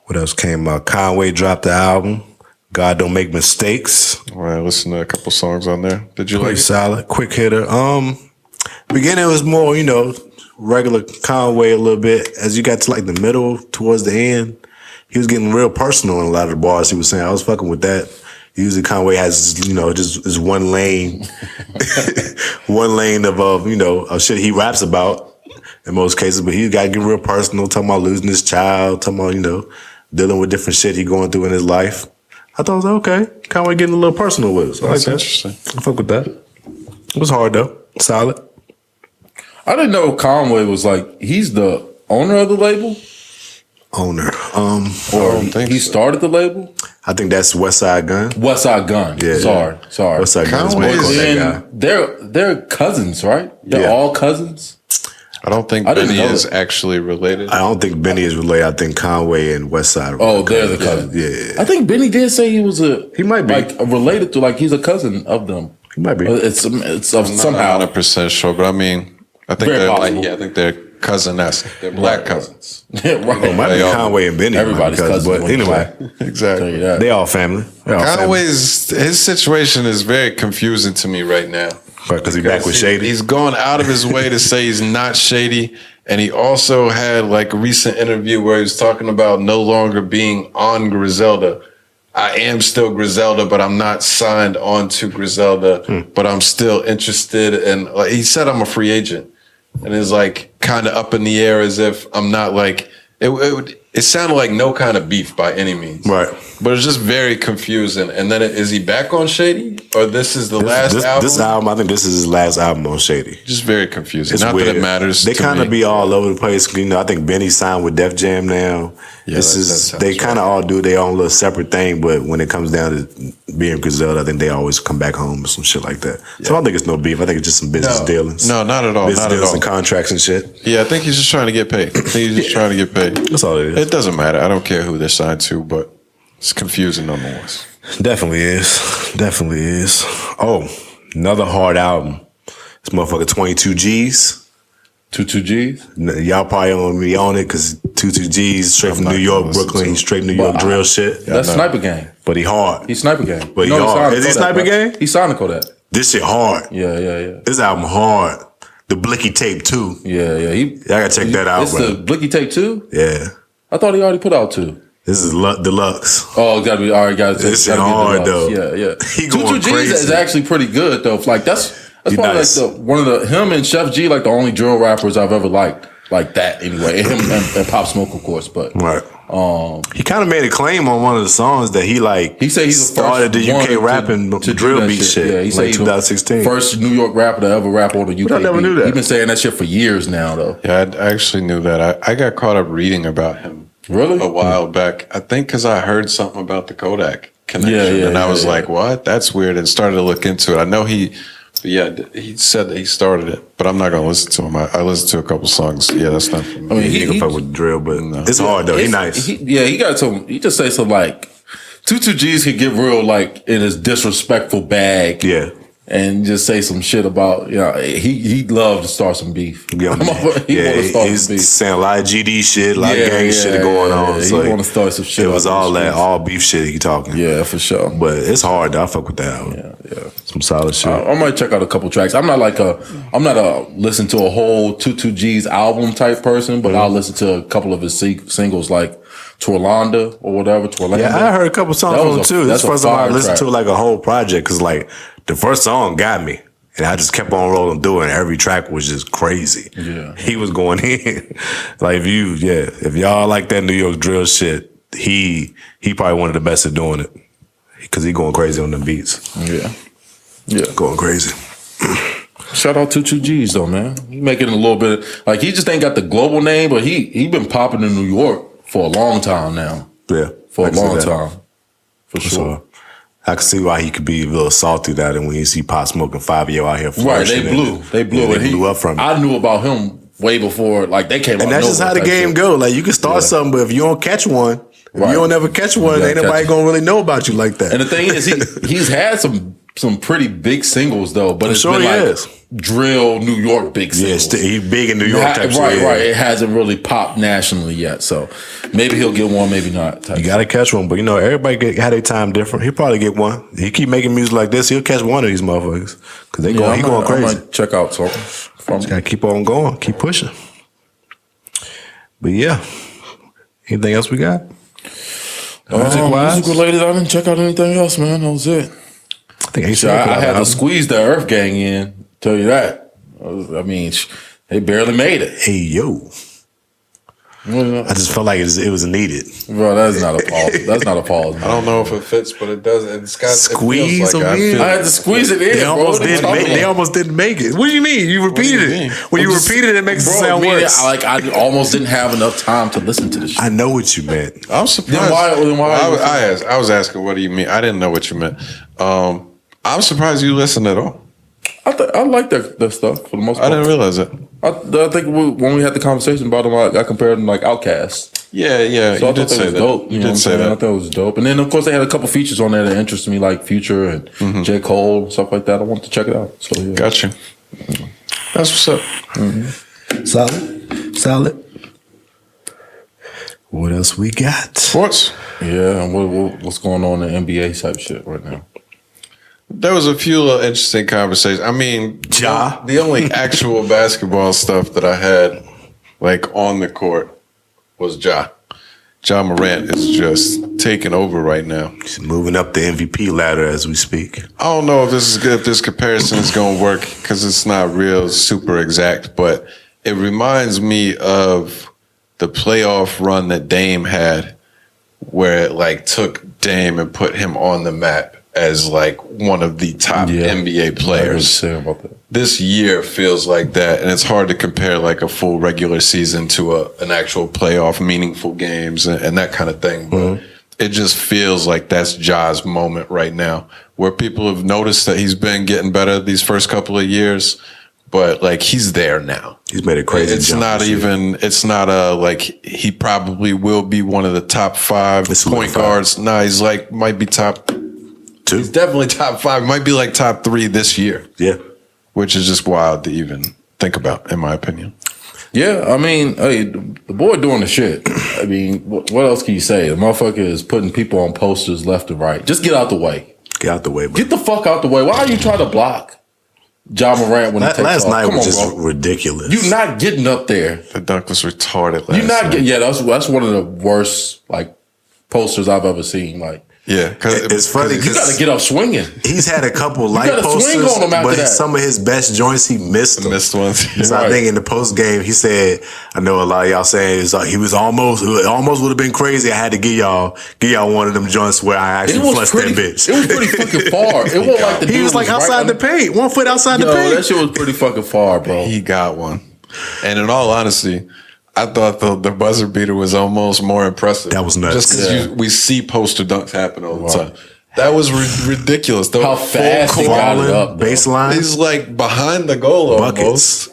What else came out? Conway dropped the album. God Don't Make Mistakes. All right, listen to a couple songs on there. Did you like it? Solid, quick hitter. Beginning was more, regular Conway a little bit. As you got to like the middle, towards the end, he was getting real personal in a lot of the bars he was saying. I was fucking with that. Usually Conway has, just this one lane, of shit he raps about in most cases. But he got to get real personal, talking about losing his child, talking about, dealing with different shit he going through in his life. I thought, okay, Conway getting a little personal with us. I like that. Interesting. I fuck with that. It was hard though. Solid. I didn't know Conway was like, he's the owner of the label? Owner. Or he started the label? I think that's Westside Gun. Westside Gun. Yeah. Sorry. Westside Gun. They're cousins, right? They're all cousins? I don't think Benny is actually related. I don't think Benny is related. I think Conway and Westside are they're the cousins. Yeah. I think Benny did say he was he might be related to, he's a cousin of them. He might be. It's somehow not 100% sure, but I mean, I think I think they're cousin-esque. They're black cousins. Right. It might be Conway and Benny. Everybody's cousin. But anyway, exactly. They all family. Conway's his situation is very confusing to me right now. Because he's back with Shady. He's gone out of his way to say he's not shady. And he also had like a recent interview where he was talking about no longer being on Griselda. I am still Griselda, but I'm not signed on to Griselda, but I'm still interested. And like, he said, I'm a free agent. And it's like kind of up in the air as if I'm not like, it sounded like no kind of beef by any means. Right. But it's just very confusing. And then is he back on Shady? Or this is the last album? This album, I think this is his last album on Shady. Just very confusing. It's Not weird. that it matters. They kind of me. be all over the place. You know, I think Benny signed with Def Jam now. Yeah, They kind of all do their own little separate thing, but when it comes down to being Griselda, I think they always come back home or some shit like that. Yeah. So I don't think it's no beef. I think it's just some business dealings. No, not at all. Business not dealings at all. and contracts and shit. Yeah, I think he's just trying to get paid. I think he's just trying to get paid. That's all it is. It doesn't matter. I don't care who they're signed to, but it's confusing nonetheless. Definitely is. Definitely is. Oh, another hard album. This motherfucker 22 G's. 22 G's? Y'all probably don't be on it because 22 G's straight from New York, Brooklyn, straight New York drill shit. That's Sniper Gang. But he hard. He's Sniper Gang. But he hard. Is he Sniper Gang? He signed to Kodak. This shit hard. Yeah. This album hard. The Blicky Tape 2. Yeah. I gotta check that out, It's bro. the Blicky Tape 2? Yeah. I thought he already put out 2. This is Deluxe. Oh, it's gotta be, all right, guys. This shit hard, though. Yeah. He going 22 G's crazy. is actually pretty good, though. Like, that's probably nice. like one of the, him and Chef G, like the only drill rappers I've ever liked. Like that, anyway. And him and Pop Smoke, of course, but. Right. He kind of made a claim on one of the songs that he said he's the started first the UK one rapping to drill do that beat shit. Yeah, he said like 2016. First New York rapper to ever rap on the UK I never beat. knew that. He's been saying that shit for years now, though. Yeah, I actually knew that. I got caught up reading about him Really? a while back. I think because I heard something about the Kodak connection. Yeah, and I was like, what? That's weird. And started to look into it. I know he said that he started it, but I'm not going to listen to him. I listened to a couple songs. Yeah, that's not for me. I mean, He can fuck with the drill, but it's hard though. He nice. He got some. He just say some like 22 G's could get real like in his disrespectful bag. Yeah. And just say some shit about, he'd love to start some beef. Yeah, he want to start he's some beef. saying a lot of GD shit, a lot of gang shit going on. He want to start some shit. It was all beef shit he talking. Yeah, for sure. But it's hard though. I fuck with that album. Yeah. Some solid shit. I might check out a couple tracks. I'm not a listen to a whole 22 G's album type person, but I'll listen to a couple of his singles like Torlanda or whatever. Torlanda. Yeah, I heard a couple songs from him too. This first time I listened to like a whole project because like the first song got me. And I just kept on rolling through, and every track was just crazy. Yeah, he was going in. Like if y'all like that New York drill shit, he probably one of the best at doing it because he going crazy on them beats. Yeah, going crazy. Shout out to 2 G's though, man. He making a little bit like he just ain't got the global name, but he been popping in New York for a long time now. Yeah, for a long time, for sure. I can see why he could be a little salty that, and when you see Pop Smoke and Fabio out here, right? They blew, and he blew up from it. I knew about him way before, like they came. And that's just how the game go. Like you can start something, but if you don't catch one, if you don't ever catch one, ain't nobody gonna really know about you like that. And the thing is, he's had some pretty big singles though, but it's been like drill New York big singles. Yeah, he's big in New York type shit. Right. It hasn't really popped nationally yet, so maybe he'll get one, maybe not. You gotta catch one, but everybody had their time different. He'll probably get one. He keep making music like this, he'll catch one of these motherfuckers because he going crazy. I might check out something. Just gotta keep on going, keep pushing. But yeah, anything else we got? Music related, I didn't check out anything else, man. That was it. I think I had to squeeze the Earth Gang in. Tell you that. I mean, they barely made it. Hey yo, I just felt like it was needed. Bro, that's not a pause. That's not a pause. Man. I don't know if it fits, but it does. It's got squeeze it them in. I had to squeeze it in. They almost didn't make it. What do you mean? You repeated it. When you repeat it, it makes it sound worse. I almost didn't have enough time to listen to the shit. I know what you meant. I'm surprised. Then why I was asking, what do you mean? I didn't know what you meant. I'm surprised you listened at all. I like their stuff for the most part. I didn't realize it. I think when we had the conversation about them, I compared them like Outkast. Yeah. So you did say that. Dope. You did say that. I thought it was dope. And then of course they had a couple features on there that interested me, like Future and J. Cole, stuff like that. I wanted to check it out. So yeah. Gotcha. That's what's up. Solid. What else we got? Sports. Yeah. And what's going on in the NBA type shit right now? There was a few little interesting conversations. I mean, Ja. the only actual basketball stuff that I had, like, on the court was Ja. Ja Morant is just taking over right now. He's moving up the MVP ladder as we speak. I don't know if this is good, if this comparison is going to work because it's not real super exact, but it reminds me of the playoff run that Dame had where it like took Dame and put him on the map as like one of the top NBA players. About that. This year feels like that, and it's hard to compare like a full regular season to an actual playoff, meaningful games and that kind of thing. But it just feels like that's Ja's moment right now, where people have noticed that he's been getting better these first couple of years, but like he's there now. He's made a crazy jump. It's not like he probably will be one of the top 5 point guards. Nah, he's like might be top 2. He's definitely top 5. Might be like top 3 this year. Yeah. Which is just wild to even think about, in my opinion. Yeah, I mean, hey, the boy doing the shit. I mean, what else can you say? The motherfucker is putting people on posters left and right. Just get out the way. Get out the way, bro. Get the fuck out the way. Why are you trying to block Ja Morant when he takes last off? night was just bro. ridiculous. You're not getting up there. The dunk was retarded last night. Yeah, that's one of the worst like posters I've ever seen. Like, yeah, it's funny you got to get up swinging. He's had a couple light posters, but some of his best joints he missed them. Missed ones. So I think in the post game he said, "I know a lot of y'all saying he was almost would have been crazy. I had to give y'all one of them joints where I actually flushed that bitch. It was pretty fucking far. It wasn't like the dude he was like outside the paint, 1 foot outside the paint. That shit was pretty fucking far, bro. He got one, and in all honesty, I thought the buzzer beater was almost more impressive. That was nuts. Just because we see poster dunks happen all the time. That was ridiculous. How fast he got it up, baseline. He's like behind the goal almost.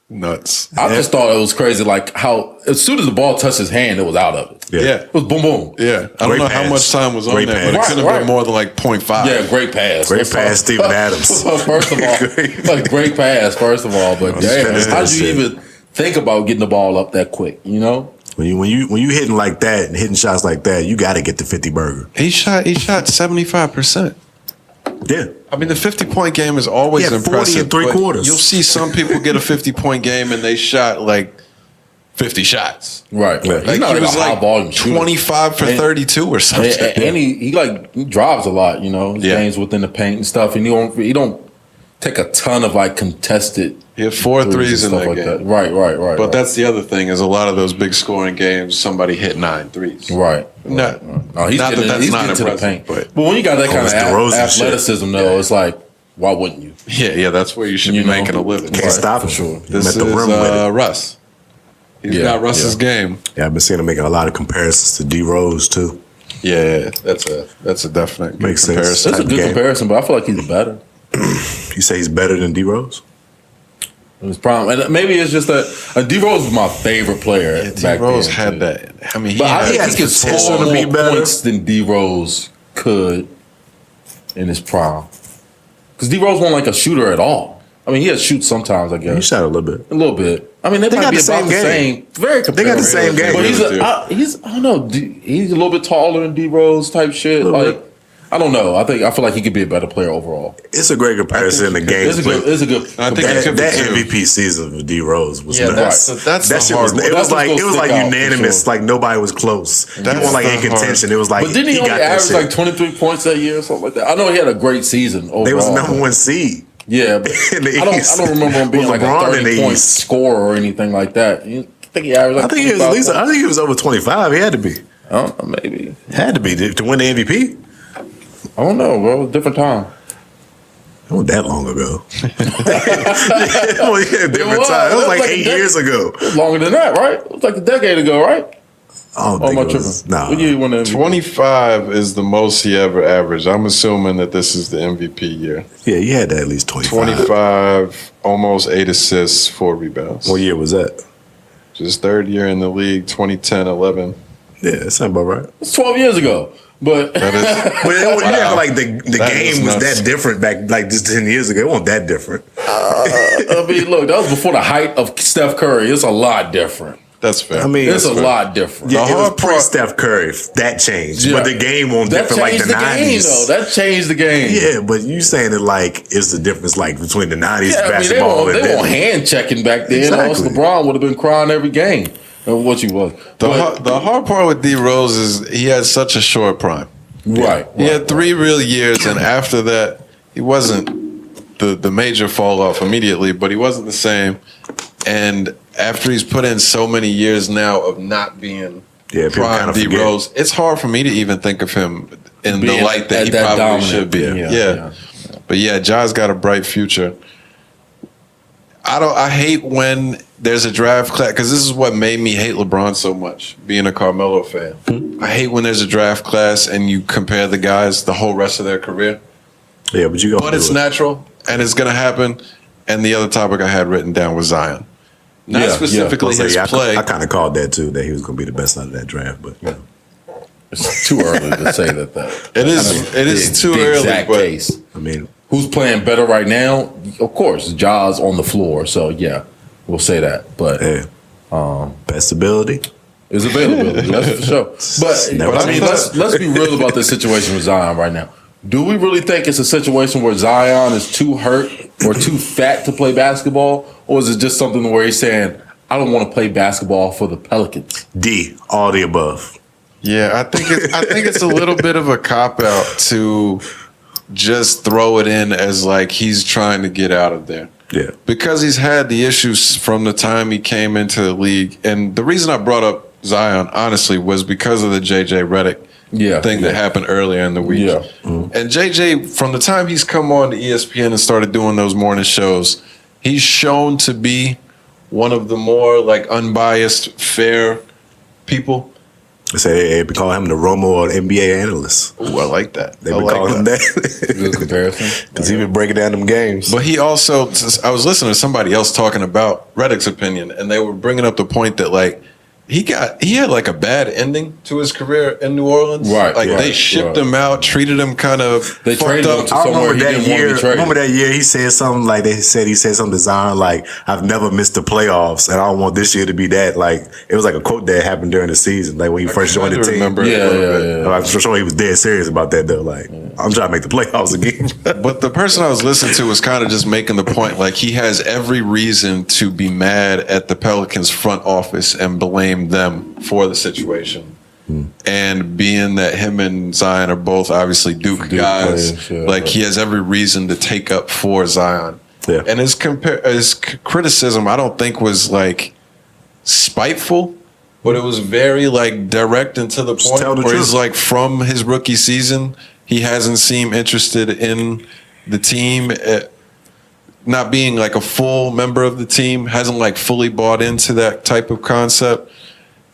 Nuts. I just thought it was crazy, like how as soon as the ball touched his hand, it was out of it. Yeah. It was boom, boom. Yeah. I don't know how much time was on there, but it could have been more than like 0.5. Yeah, great pass. Great pass, Steven Adams. First of all, like great pass, first of all. But damn, how did you even think about getting the ball up that quick, you know? When you hitting like that and hitting shots like that, you got to get the 50 burger. He shot 75%. Yeah. I mean, the 50-point game is always impressive. 40 and 3/4. You'll see some people get a 50-point game and they shot like 50 shots. Right. Like He's not he was like volume 25 for 32 or something. And he drives a lot, you know. His games within the paint and stuff. And he don't take a ton of like contested. He had 4 threes in that like game. That. Right. But that's the other thing is a lot of those big scoring games, somebody hit 9 threes. Right. Not he's not getting, that that's he's not getting to the impressive. paint. But when you got that kind of athleticism, though, it's like, why wouldn't you? Yeah, that's where you should be making a living. Can't stop him. For sure. This is Russ. He's got Russ's game. Yeah, I've been seeing him making a lot of comparisons to D Rose too. Yeah, that's a definite good Makes sense. comparison. That's a good comparison, but I feel like he's better. You say he's better than D Rose? His problem, and maybe it's just that D Rose was my favorite player. D Rose had that. I mean, he could score to be more better points than D Rose could in his prime. Because D Rose wasn't like a shooter at all. I mean, he had to shoot sometimes, I guess. He shot a little bit. A little bit. I mean, they might got be the about same the game. same. Very comparable. They got the same game. But he's I don't know. He's a little bit taller than D Rose type shit. Like, I don't know. I feel like he could be a better player overall. It's a great comparison in the game. It's a good. I think that MVP season of D Rose was nuts. That's that shit was. It was like unanimous. Like nobody was close. You weren't like in contention. It was like. But didn't he only average like 23 points that year or something like that? I know he had a great season overall. They was the number 1 seed. Yeah, but I don't remember him being like a 30-point scorer or anything like that. I think he averaged. I think he was at least. I think he was over 25. He had to be. I don't know, maybe had to be to win the MVP. I don't know, bro. It was a different time. It wasn't that long ago. Different time. It was like 8 years ago. It was longer than that, right? It was like a decade ago, right? I don't think it was. Nah. What year you won the MVP? 25 is the most he ever averaged. I'm assuming that this is the MVP year. Yeah, you had that at least 25. 25, almost 8 assists, 4 rebounds. What year was that? Just third year in the league, 2010-11. Yeah, that sounds about right. It's 12 years ago. But that is, like the game was that different back like just 10 years ago. It wasn't that different. I mean, look, that was before the height of Steph Curry. It's a lot different. That's fair. I mean, it's a lot different. Yeah, it was pre-Steph Curry. That changed. Yeah. But the game won't different like the 90s. That changed the game. Yeah, but you saying it like it's the difference like between the 90s basketball and they were hand checking back then. Exactly. Else LeBron would have been crying every game. What you was. The hard part with D Rose is he had such a short prime. Right. He had 3 real years, and after that, he wasn't the major fall off immediately, but he wasn't the same. And after he's put in so many years now of not being prime D Rose, it's hard for me to even think of him in the light that he probably should be. Yeah. But yeah, Ja's got a bright future. I hate when there's a draft class, because this is what made me hate LeBron so much, being a Carmelo fan. I hate when there's a draft class and you compare the guys the whole rest of their career. Yeah, but it's natural and it's gonna happen. And the other topic I had written down was Zion. Not specifically his play. I kind of called that too, that he was going to be the best out of that draft, but it's too early to say that. It is too early. But case. I mean, who's playing better right now? Of course, Ja's on the floor, so yeah, we'll say that. But best ability is availability. That's for sure. But I mean, let's be real about this situation with Zion right now. Do we really think it's a situation where Zion is too hurt or too fat to play basketball? Or is it just something where he's saying, I don't want to play basketball for the Pelicans? D, all the above. Yeah, I think it's a little bit of a cop-out to just throw it in as like he's trying to get out of there. Yeah. Because he's had the issues from the time he came into the league. And the reason I brought up Zion, honestly, was because of the J.J. Redick thing that happened earlier in the week. Yeah. Mm-hmm. And JJ, from the time he's come on to ESPN and started doing those morning shows, he's shown to be one of the more like unbiased, fair people. They say they call him the Romo of NBA analyst. Ooh, I like that. They been calling him that. Good comparison. Because he been breaking down them games. But he also, I was listening to somebody else talking about Redick's opinion, and they were bringing up the point that like he had like a bad ending to his career in New Orleans. Right. Like they shipped him out, treated him kind of they traded him to somewhere he didn't want to be traded. Remember that year he said something like he said something to Zion like, I've never missed the playoffs and I don't want this year to be that. Like it was like a quote that happened during the season, like when he first joined the team. Yeah. I'm sure he was dead serious about that though. Like I'm trying to make the playoffs again. But the person I was listening to was kind of just making the point like he has every reason to be mad at the Pelicans front office and blame them for the situation. And being that him and Zion are both obviously Duke guys, players, like he has every reason to take up for Zion. Yeah. And his criticism, I don't think was like spiteful, but it was very like direct and to the point. Where he's like, from his rookie season, he hasn't seemed interested in the team. Not being like a full member of the team, hasn't like fully bought into that type of concept.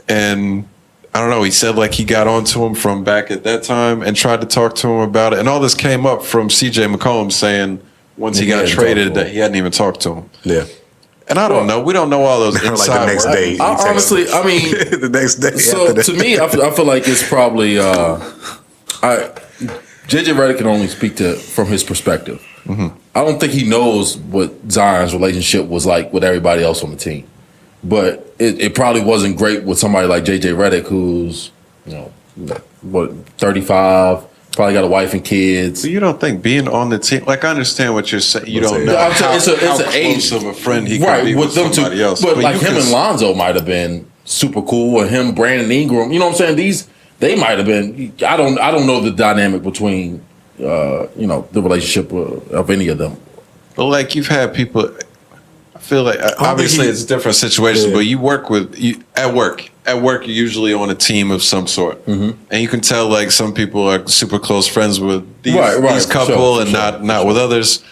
And I don't know, he said like he got onto him from back at that time and tried to talk to him about it. And all this came up from CJ McCollum saying once he got traded that he hadn't even talked to him. Yeah. And I don't know. We don't know all those inside like the next day. I honestly, I mean, the next day. So to me, I feel like it's probably JJ Redick can only speak to from his perspective. Mm-hmm. I don't think he knows what Zion's relationship was like with everybody else on the team. But it probably wasn't great with somebody like JJ Redick, who's 35, probably got a wife and kids. So you don't think being on the team, like I understand what you're saying. You don't know it's an age of a friend he could be with them somebody else. But like him and Lonzo might have been super cool, or him, Brandon Ingram. You know what I'm saying? They might have been. I don't know the dynamic between the relationship of any of them. But like you've had people. I feel like obviously it's different situations, but you work at work. At work, you're usually on a team of some sort, and you can tell like some people are super close friends with these couple, and not with others.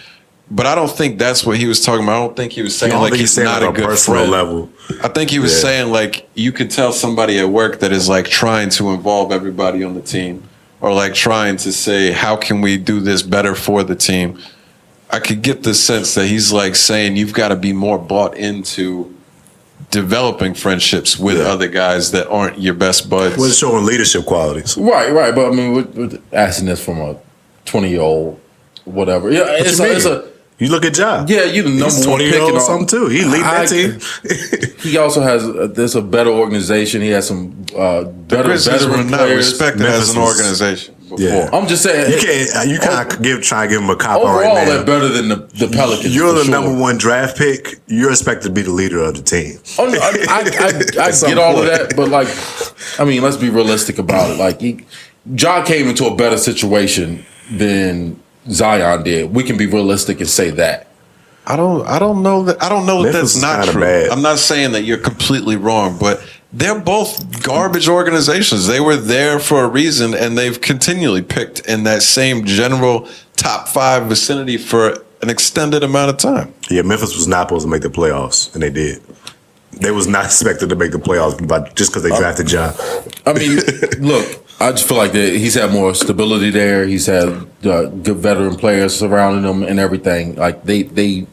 But I don't think that's what he was talking about. I don't think he was saying like he's not a good friend. Level. I think he was saying like you could tell somebody at work that is like trying to involve everybody on the team, or like trying to say how can we do this better for the team. I could get the sense that he's like saying you've got to be more bought into developing friendships with other guys that aren't your best buds. Well, it's showing leadership qualities. Right. But I mean, we're asking this from a 20-year-old, whatever. Yeah, You look at Ja. Yeah, you the number He's one pick or something too. He lead that team. He also has there's a better organization. He has some better veteran not players. respected as an organization. Before. Yeah. I'm just saying you can't try to give him a cop overall, right now. they're better than the Pelicans. You're the number one draft pick. You're expected to be the leader of the team. Oh, no, I get all of that, but like, I mean, let's be realistic about it. Like, Ja came into a better situation than Zion did. We can be realistic and say that. I don't know that that's not true. Bad. I'm not saying that you're completely wrong, but they're both garbage organizations. They were there for a reason, and they've continually picked in that same general top 5 vicinity for an extended amount of time. Yeah, Memphis was not supposed to make the playoffs, and they did. They was not expected to make the playoffs just because they drafted Ja. I mean, look, I just feel like he's had more stability there. He's had good veteran players surrounding him and everything. Like they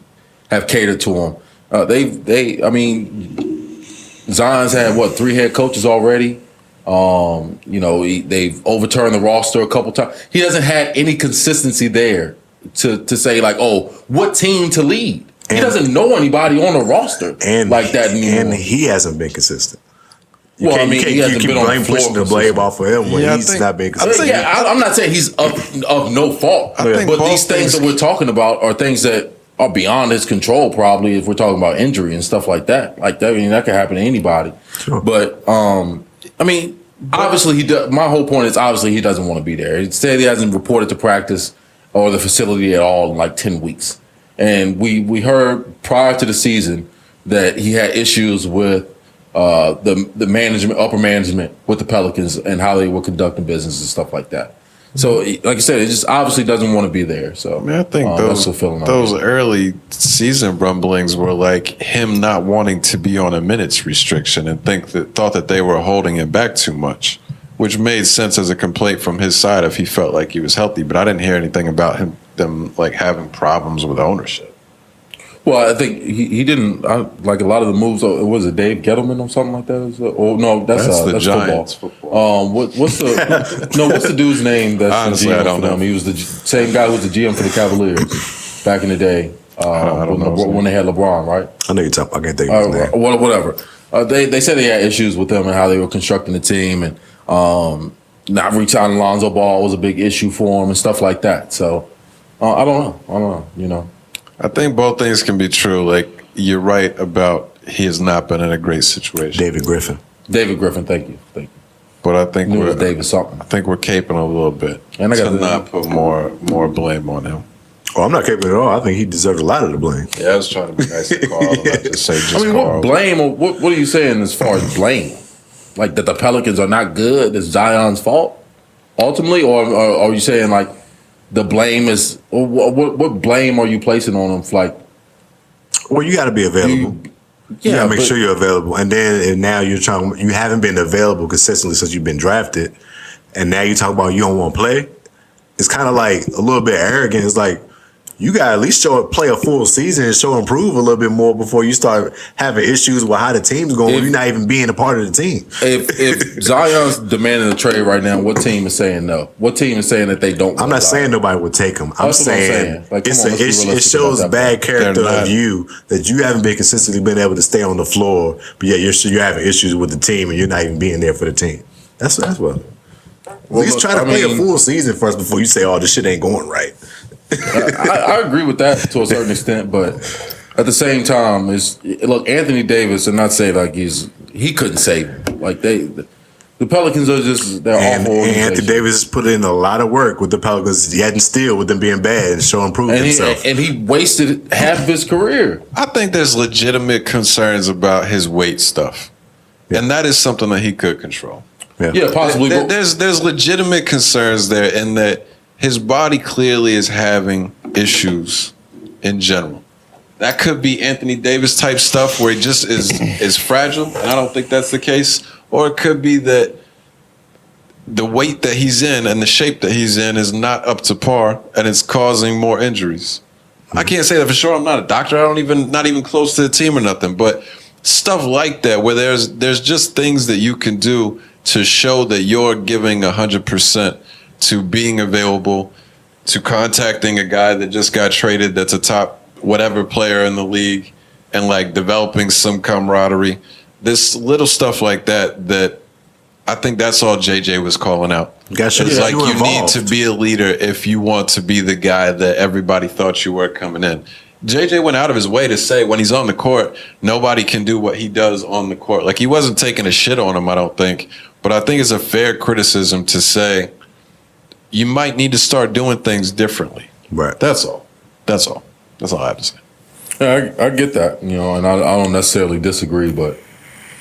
have catered to him. I mean, Zion's had 3 head coaches already. They've overturned the roster a couple times. He hasn't had any consistency there to say like, oh, what team to lead. He doesn't know anybody on the roster like that anymore. And he hasn't been consistent. He hasn't been on the floor. Pushing the blame off of him when he's not being consistent. I'm not saying he's of no fault. But these things that we're talking about are things that are beyond his control, probably, if we're talking about injury and stuff like that. Like that, I mean, that could happen to anybody. Sure. But I mean, obviously he does. My whole point is obviously he doesn't want to be there. He said he hasn't reported to practice or the facility at all in like 10 weeks. And we heard prior to the season that he had issues with the management, upper management with the Pelicans and how they were conducting business and stuff like that. So, like I said, it just obviously doesn't want to be there. So, I mean, I think those early season rumblings were like him not wanting to be on a minutes restriction and thought that they were holding him back too much, which made sense as a complaint from his side if he felt like he was healthy. But I didn't hear anything about them like having problems with ownership. Well, I think he didn't like a lot of the moves. Was it Dave Gettleman or something like that? That's the Giants football. What's the dude's name? That's honestly, the GM I don't for them? know. He was the same guy who was the GM for the Cavaliers back in the day when they had LeBron, right? I know you're talking. I can't think of his name. Whatever. They said they had issues with them and how they were constructing the team, and not reaching Lonzo Ball was a big issue for him and stuff like that. So I don't know. You know. I think both things can be true. Like, you're right about he has not been in a great situation. David Griffin, thank you. But I think we're David something. I think we're caping a little bit. And I got to not put more blame on him. Oh, I'm not caping at all. I think he deserved a lot of the blame. Yeah, I was trying to be nice to Carl. Not just say just Carl. What blame? What are you saying as far as blame? Like that the Pelicans are not good? Is Zion's fault ultimately, or are you saying like? The blame is what blame are you placing on them? Like, well, you got to be available. You got to make sure you're available, and now you haven't been available consistently since you've been drafted, and now you talk about you don't want to play. It's kind of like a little bit arrogant. It's like you got to at least play a full season and improve a little bit more before you start having issues with how the team's going. You're not even being a part of the team. If Zion's demanding a trade right now, what team is saying no? What team is saying that they don't? I'm not saying nobody would take him. I'm saying like, it shows bad character of you that you haven't been consistently been able to stay on the floor, but yet you're having issues with the team and you're not even being there for the team. That's what. At least try to play a full season first before you say, "Oh, this shit ain't going right." I agree with that to a certain extent, but at the same time, look, Anthony Davis, and not say like he couldn't save him. Like the Pelicans are they're awful. And Anthony Davis put in a lot of work with the Pelicans. He hadn't still with them being bad and improved himself. And he wasted half of his career. I think there's legitimate concerns about his weight stuff, and that is something that he could control. Yeah, possibly. There's legitimate concerns there in that his body clearly is having issues in general. That could be Anthony Davis type stuff where he just is fragile, and I don't think that's the case. Or it could be that the weight that he's in and the shape that he's in is not up to par, and it's causing more injuries. I can't say that for sure. I'm not a doctor. Not even close to the team or nothing. But stuff like that, where there's just things that you can do to show that you're giving 100% to being available to contacting a guy that just got traded that's a top whatever player in the league and like developing some camaraderie. This little stuff like that I think that's all JJ was calling out. It's like you need to be a leader if you want to be the guy that everybody thought you were coming in. JJ went out of his way to say when he's on the court, nobody can do what he does on the court. Like he wasn't taking a shit on him, I don't think. But I think it's a fair criticism to say you might need to start doing things differently. Right. That's all. That's all I have to say. Yeah, I get that, and I don't necessarily disagree, but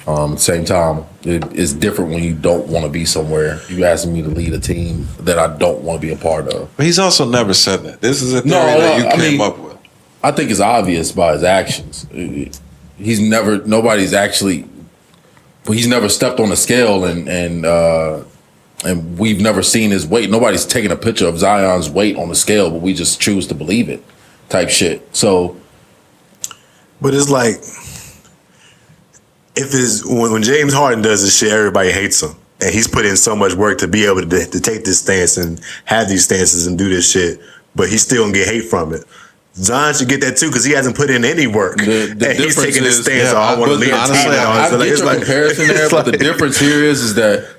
at the same time, it's different when you don't want to be somewhere. You asking me to lead a team that I don't want to be a part of. But he's also never said that. This is a theory that you came up with. I think it's obvious by his actions. He's never stepped on a scale and we've never seen his weight. Nobody's taken a picture of Zion's weight on the scale, but we just choose to believe it type shit. So. But it's like, when James Harden does this shit, everybody hates him. And he's put in so much work to be able to take this stance and have these stances and do this shit, but he still gonna get hate from it. Zion should get that too because he hasn't put in any work. The and he's taking this stance. I want to lead a team. I get your comparison there, but the difference here is that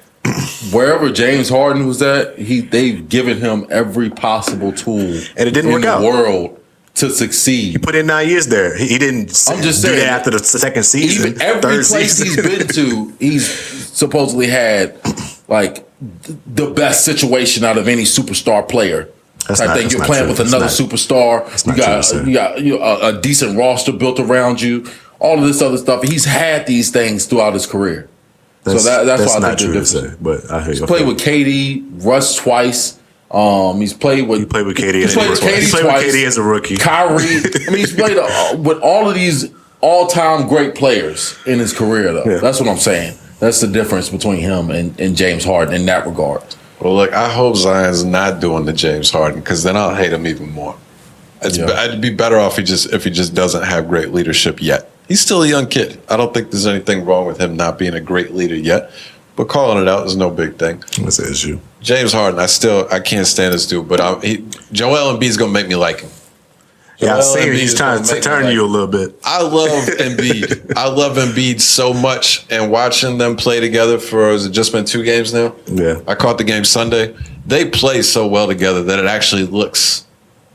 wherever James Harden was at, they've given him every possible tool and it didn't work out in the world to succeed. He put in 9 years there. He didn't do that after the second season. Even every place he's been to, he's supposedly had like the best situation out of any superstar player. I think you're playing with another superstar. You got a decent roster built around you. All of this other stuff. He's had these things throughout his career. That's why I think they're different. But I hear you. He's played with KD, Russ twice. He played with KD. He played with KD as a rookie. Kyrie. He's played with all of these all-time great players in his career, though. Yeah. That's what I'm saying. That's the difference between him and James Harden in that regard. Well, look, I hope Zion's not doing the James Harden because then I'll hate him even more. I'd be better off if he just doesn't have great leadership yet. He's still a young kid. I don't think there's anything wrong with him not being a great leader yet. But calling it out is no big thing. What's the issue? James Harden, I can't stand this dude, but Joel Embiid's gonna make me like him. Yeah, I see him. He's trying to turn you a little bit. I love Embiid. I love Embiid so much, and watching them play together has it just been 2 games now? Yeah. I caught the game Sunday. They play so well together that it actually looks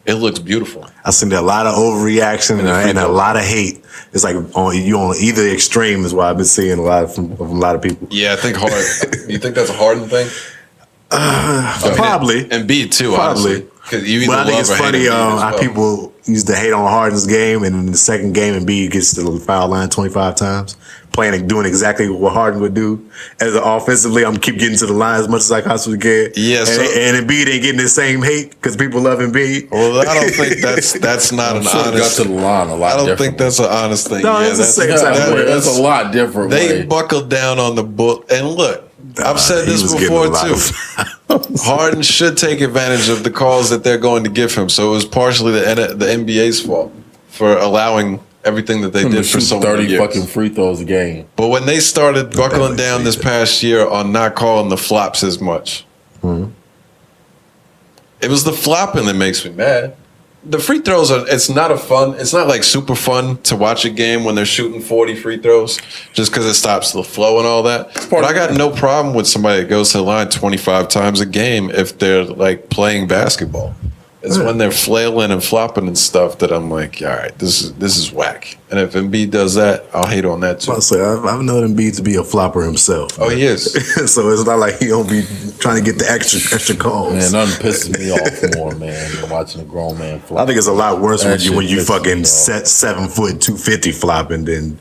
beautiful. I've seen a lot of overreaction and a lot of hate. It's like on either extreme is what I've been seeing from a lot of people. Yeah, I think Harden. You think that's a Harden thing? Probably. Embiid too, probably. Honestly. You but I think it's funny how well. people used to hate on Harden's game, and in the second game, Embiid gets to the foul line 25 times, doing exactly what Harden would do. As offensively, I'm keep getting to the line as much as I possibly can. Yeah, and Embiid ain't getting the same hate because people love Embiid. Well, I don't think that's not an honest. Got to the line a lot. I don't think that's an honest thing. No, it's the same type of way. That's a lot different. They buckled down on the book, and look. I've said this before too. Harden should take advantage of the calls that they're going to give him. So it was partially the NBA's fault for allowing everything that they did for so many years. 30 fucking free throws a game. But when they started buckling down this past year on not calling the flops as much, it was the flopping that makes me mad. The free throws it's not like super fun to watch a game when they're shooting 40 free throws just because it stops the flow and all that. But I got no problem with somebody that goes to the line 25 times a game if they're like playing basketball. It's when they're flailing and flopping and stuff that I'm like, all right, this is whack. And if Embiid does that, I'll hate on that too. I've known Embiid to be a flopper himself. Oh, he is. So it's not like he don't be trying to get the extra calls. Man, nothing pisses me off more, man, than watching a grown man flop. I think it's a lot worse when you fucking set 7 foot 250 flopping than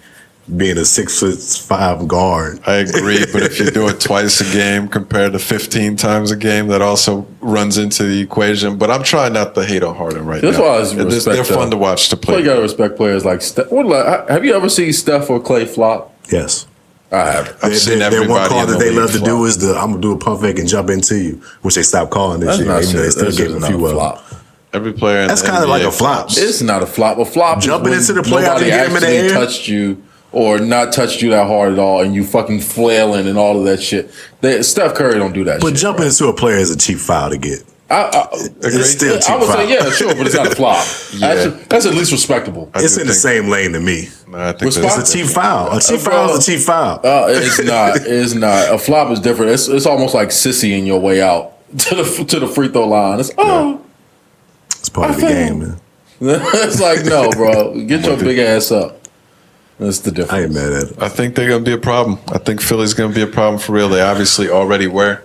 being a 6'5" guard. I agree, but if you do it twice a game compared to 15 times a game, that also runs into the equation. But I'm trying not to hate on Harden right now. That's why they're fun to watch to play. You gotta respect players like Steph. Have you ever seen Steph or Clay flop? Yes. I have. I've seen everybody. One call that they love to do is I'm gonna do a pump fake and jump into you, which they stopped calling this year. Even though they still gave a few flop. Every player. That's kind of like a flop. It's not a flop. A flop jumping is into the player and get him in the air. Touched you. Or not touched you that hard at all, and you fucking flailing and all of that shit. Steph Curry don't do that shit. But jumping into a player is a cheap foul to get. It's still cheap I would foul. say, yeah, sure, but it's not a flop. That's at least respectable. It's in the same lane to me. I think It's a cheap foul. A cheap foul is a cheap foul. It's not. It's not. A flop is different. It's almost like sissying your way out to the free throw line. It's It's part of the game, man. It's like, no, bro. Get your big ass up. That's the difference. I ain't mad at it. I think they're going to be a problem. I think Philly's going to be a problem for real. They obviously already were.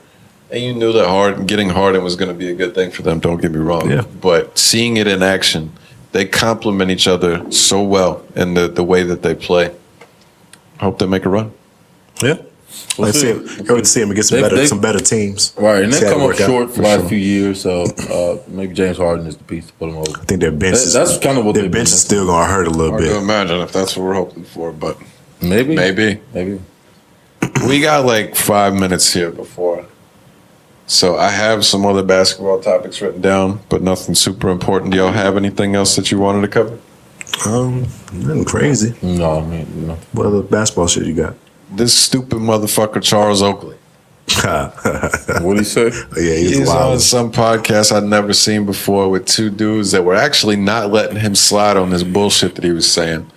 And you knew that getting Harden was going to be a good thing for them. Don't get me wrong. Yeah. But seeing it in action, they complement each other so well in the way that they play. I hope they make a run. Yeah. Let's see him against some better teams. Right, and See they've how come it up work out. short for the last few years, so maybe James Harden is the piece to put them over. I think their bench is That's kind of what their bench is still going to hurt a little Hard to bit. imagine if that's what we're hoping for, but Maybe. maybe. We got like 5 minutes here before. So I have some other basketball topics written down, but nothing super important. Do y'all have anything else that you wanted to cover? Nothing crazy. No, I mean, no. What other basketball shit you got? This stupid motherfucker, Charles Oakley. What did he say? Yeah, He's on wild. some podcast I'd never seen before with two dudes that were actually not letting him slide on this bullshit that he was saying.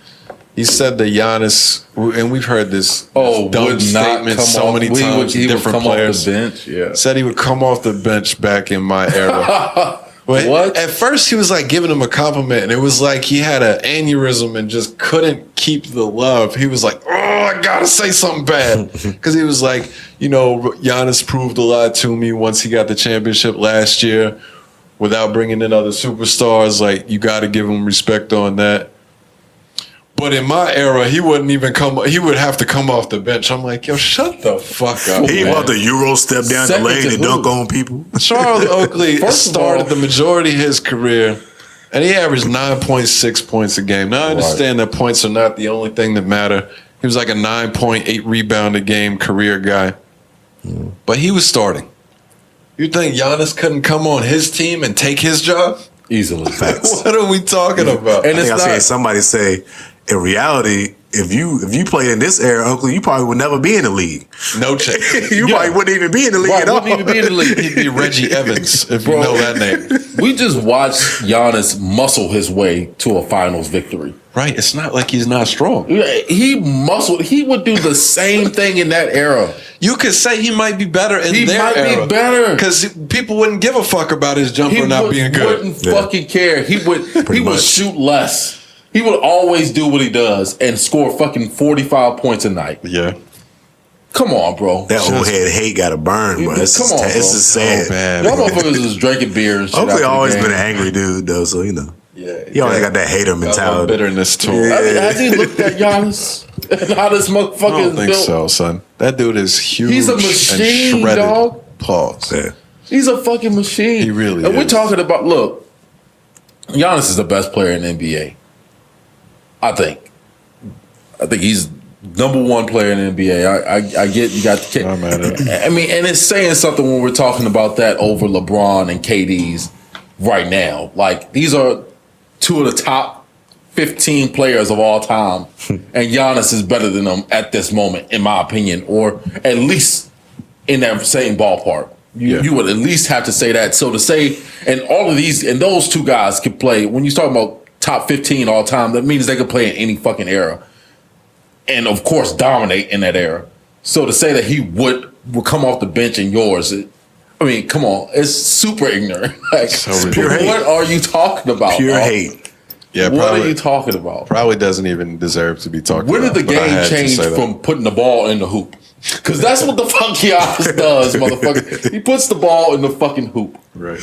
He said that Giannis, and we've heard this dumb would not statement come so off- many he times. would Different come players off the bench. Yeah. said he would come off the bench back in my era. But What? At first, he was like giving him a compliment, and it was like he had an aneurysm and just couldn't keep the love. He was like, "Oh, I gotta say something bad," because he was like, Giannis proved a lot to me once he got the championship last year, without bringing in other superstars. Like, you got to give him respect on that. But in my era, he wouldn't even come. He would have to come off the bench. I'm like, yo, shut the fuck up. He man. about the Euro step down the Second lane to and who? dunk on people. Charles Oakley First of started all- the majority of his career, and he averaged 9.6 points a game. Now I understand that points are not the only thing that matter. He was like a 9.8 rebound a game career guy, but he was starting. You think Giannis couldn't come on his team and take his job? Easily. What are we talking about? And I it's think I not. seen somebody say, in reality, if you played in this era, Oakley, you probably would never be in the league. No chance. You probably wouldn't even be in the league Right, at all. wouldn't even be in the league. He'd be Reggie Evans if you know that name. We just watched Giannis muscle his way to a finals victory. Right. It's not like he's not strong. He muscled. He would do the same thing in that era. You could say he might be better in He their might era. be better. Because people wouldn't give a fuck about his jumper not being good. Wouldn't fucking care. He would much. shoot less. He would always do what he does and score fucking 45 points a night. Yeah. Come on, bro. That old head hate got to burn, bro. It's Come just, on, it's bro. just sad. So bad. Y'all motherfuckers is drinking beer and shit. Oakley after the always game. been an angry dude, though, so Yeah. he always got that hater Got a little mentality. bitterness to him. Yeah. I mean, has he looked at Giannis and how this motherfucker I don't is think built? so, son. That dude is huge. He's a and machine, shredded. dog. Pause. Yeah. He's a fucking machine. He really and we're is. talking about, look, Giannis is the best player in the NBA. I think he's number one player in the NBA. I get you got the kid. I'm at it. I mean, and it's saying something when we're talking about that over LeBron and KD's right now. Like, these are two of the top 15 players of all time, and Giannis is better than them at this moment, in my opinion, or at least in that same ballpark. You would at least have to say that. So to say, and all of these, and those two guys could play, when you talk about top 15 all time, that means they could play in any fucking era. And of course, dominate in that era. So to say that he would come off the bench in yours, I mean, come on, it's super ignorant. Like, So pure hate. what are you talking about? Pure dog? hate. Yeah, What probably, are you talking about? probably doesn't even deserve to be talked When about. did the but I had game to change say that. from putting the ball in the hoop? Because that's what the fuck Giannis does, motherfucker. He puts the ball in the fucking hoop. Right.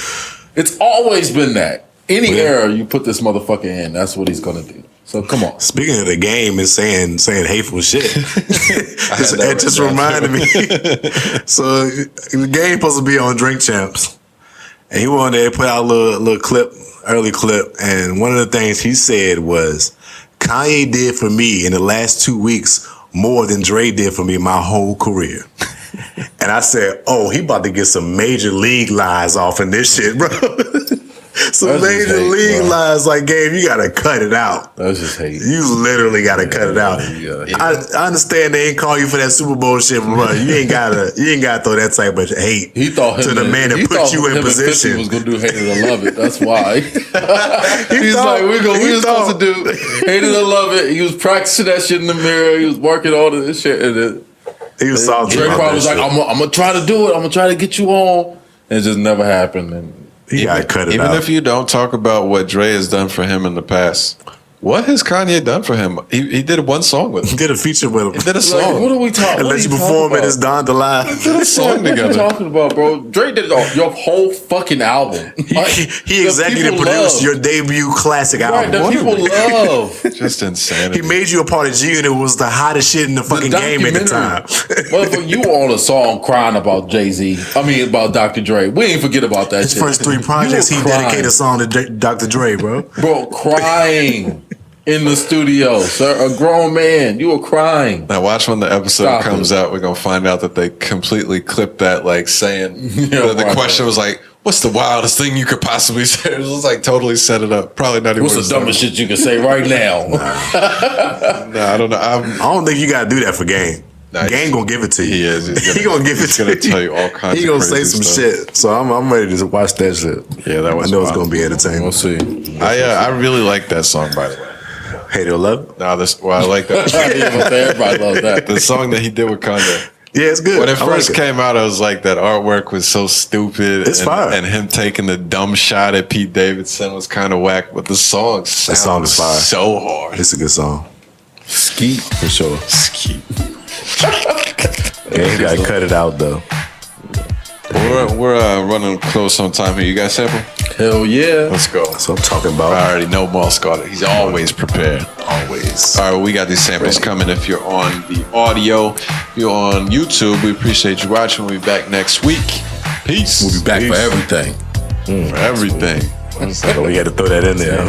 It's always been that. Any era you put this motherfucker in, that's what he's gonna do. So come on. Speaking of the game and saying hateful shit, that it just written down, reminded me. So the game supposed to be on Drink Champs, and he wanted to put out a little clip, early clip, and one of the things he said was, "Kanye did for me in the last 2 weeks more than Dre did for me my whole career." And I said, "Oh, he about to get some major league lies off in this shit, bro." Some That's just major hate, league bro. lines like Gabe, you gotta cut it out. That's just hate. You literally gotta cut it out. Yeah. I understand they ain't call you for that Super Bowl shit, but you ain't gotta throw that type of hate He thought him to the man that put you in him position. And 50 was gonna do Hate It or Love It. That's why. He's thought- like, we he were supposed to do Hate It or Love It. He was practicing that shit in the mirror. He was working all of this shit. And then He was salty Drake about probably that was like, shit. I'm gonna try to do it. I'm gonna try to get you on. And it just never happened. And He gotta cut it Even out. if you don't talk about what Dre has done for him in the past, what has Kanye done for him? He did one song with him. Did a feature with him. He did a like, song. what are we talking? And What let are you you perform talking it as about? Don DeLive. Did a song What you together. talking about, bro? Dre did your whole fucking album. Like, He executive produced your debut classic right, album. that people love. Just insanity. He made you a part of G and it was the hottest shit in the fucking game at the time. Motherfucker, you were on a song crying about Jay-Z. I mean, about Dr. Dre. We ain't forget about that His shit. first 3 projects, You he were crying. dedicated a song to Dr. Dre, bro. Bro, crying in the studio, sir. A grown man. You were crying. Now watch when the episode Stop comes it. out. We're gonna find out that they completely clipped that, like saying the right. question was like, "What's the wildest thing you could possibly say?" It was like totally set it up. Probably not even. What's the dumbest shit you can say right now? No, I don't know. I don't think you gotta do that for Game. Nah, Game gonna give it to you. He is. He gonna give it He's to gonna you. tell you all kinds. He of gonna say crazy some stuff. shit. So I'm ready to watch that shit. Yeah, that was. I know it's wild. gonna be entertaining. We'll see. I really like that song, by the way. Hate or love it? Nah, I like that. Everybody loves that. The song that he did with Kanye. Yeah, it's good. When it I like first came out, I was like, that artwork was so stupid. It's fire. And him taking the dumb shot at Pete Davidson was kind of whack. But the song song is fire. so hard. It's a good song. Skeet for sure. Skeet. Yeah, you gotta cut it out though. We're running close on time here. You guys sample? Hell yeah. Let's go. That's what I'm talking I about. already know Moss got it. He's always prepared. Always. All right, well, we got these samples coming. If you're on the audio, if you're on YouTube, we appreciate you watching. We'll be back next week. Peace. We'll be back for everything. For everything. We had to throw that in there.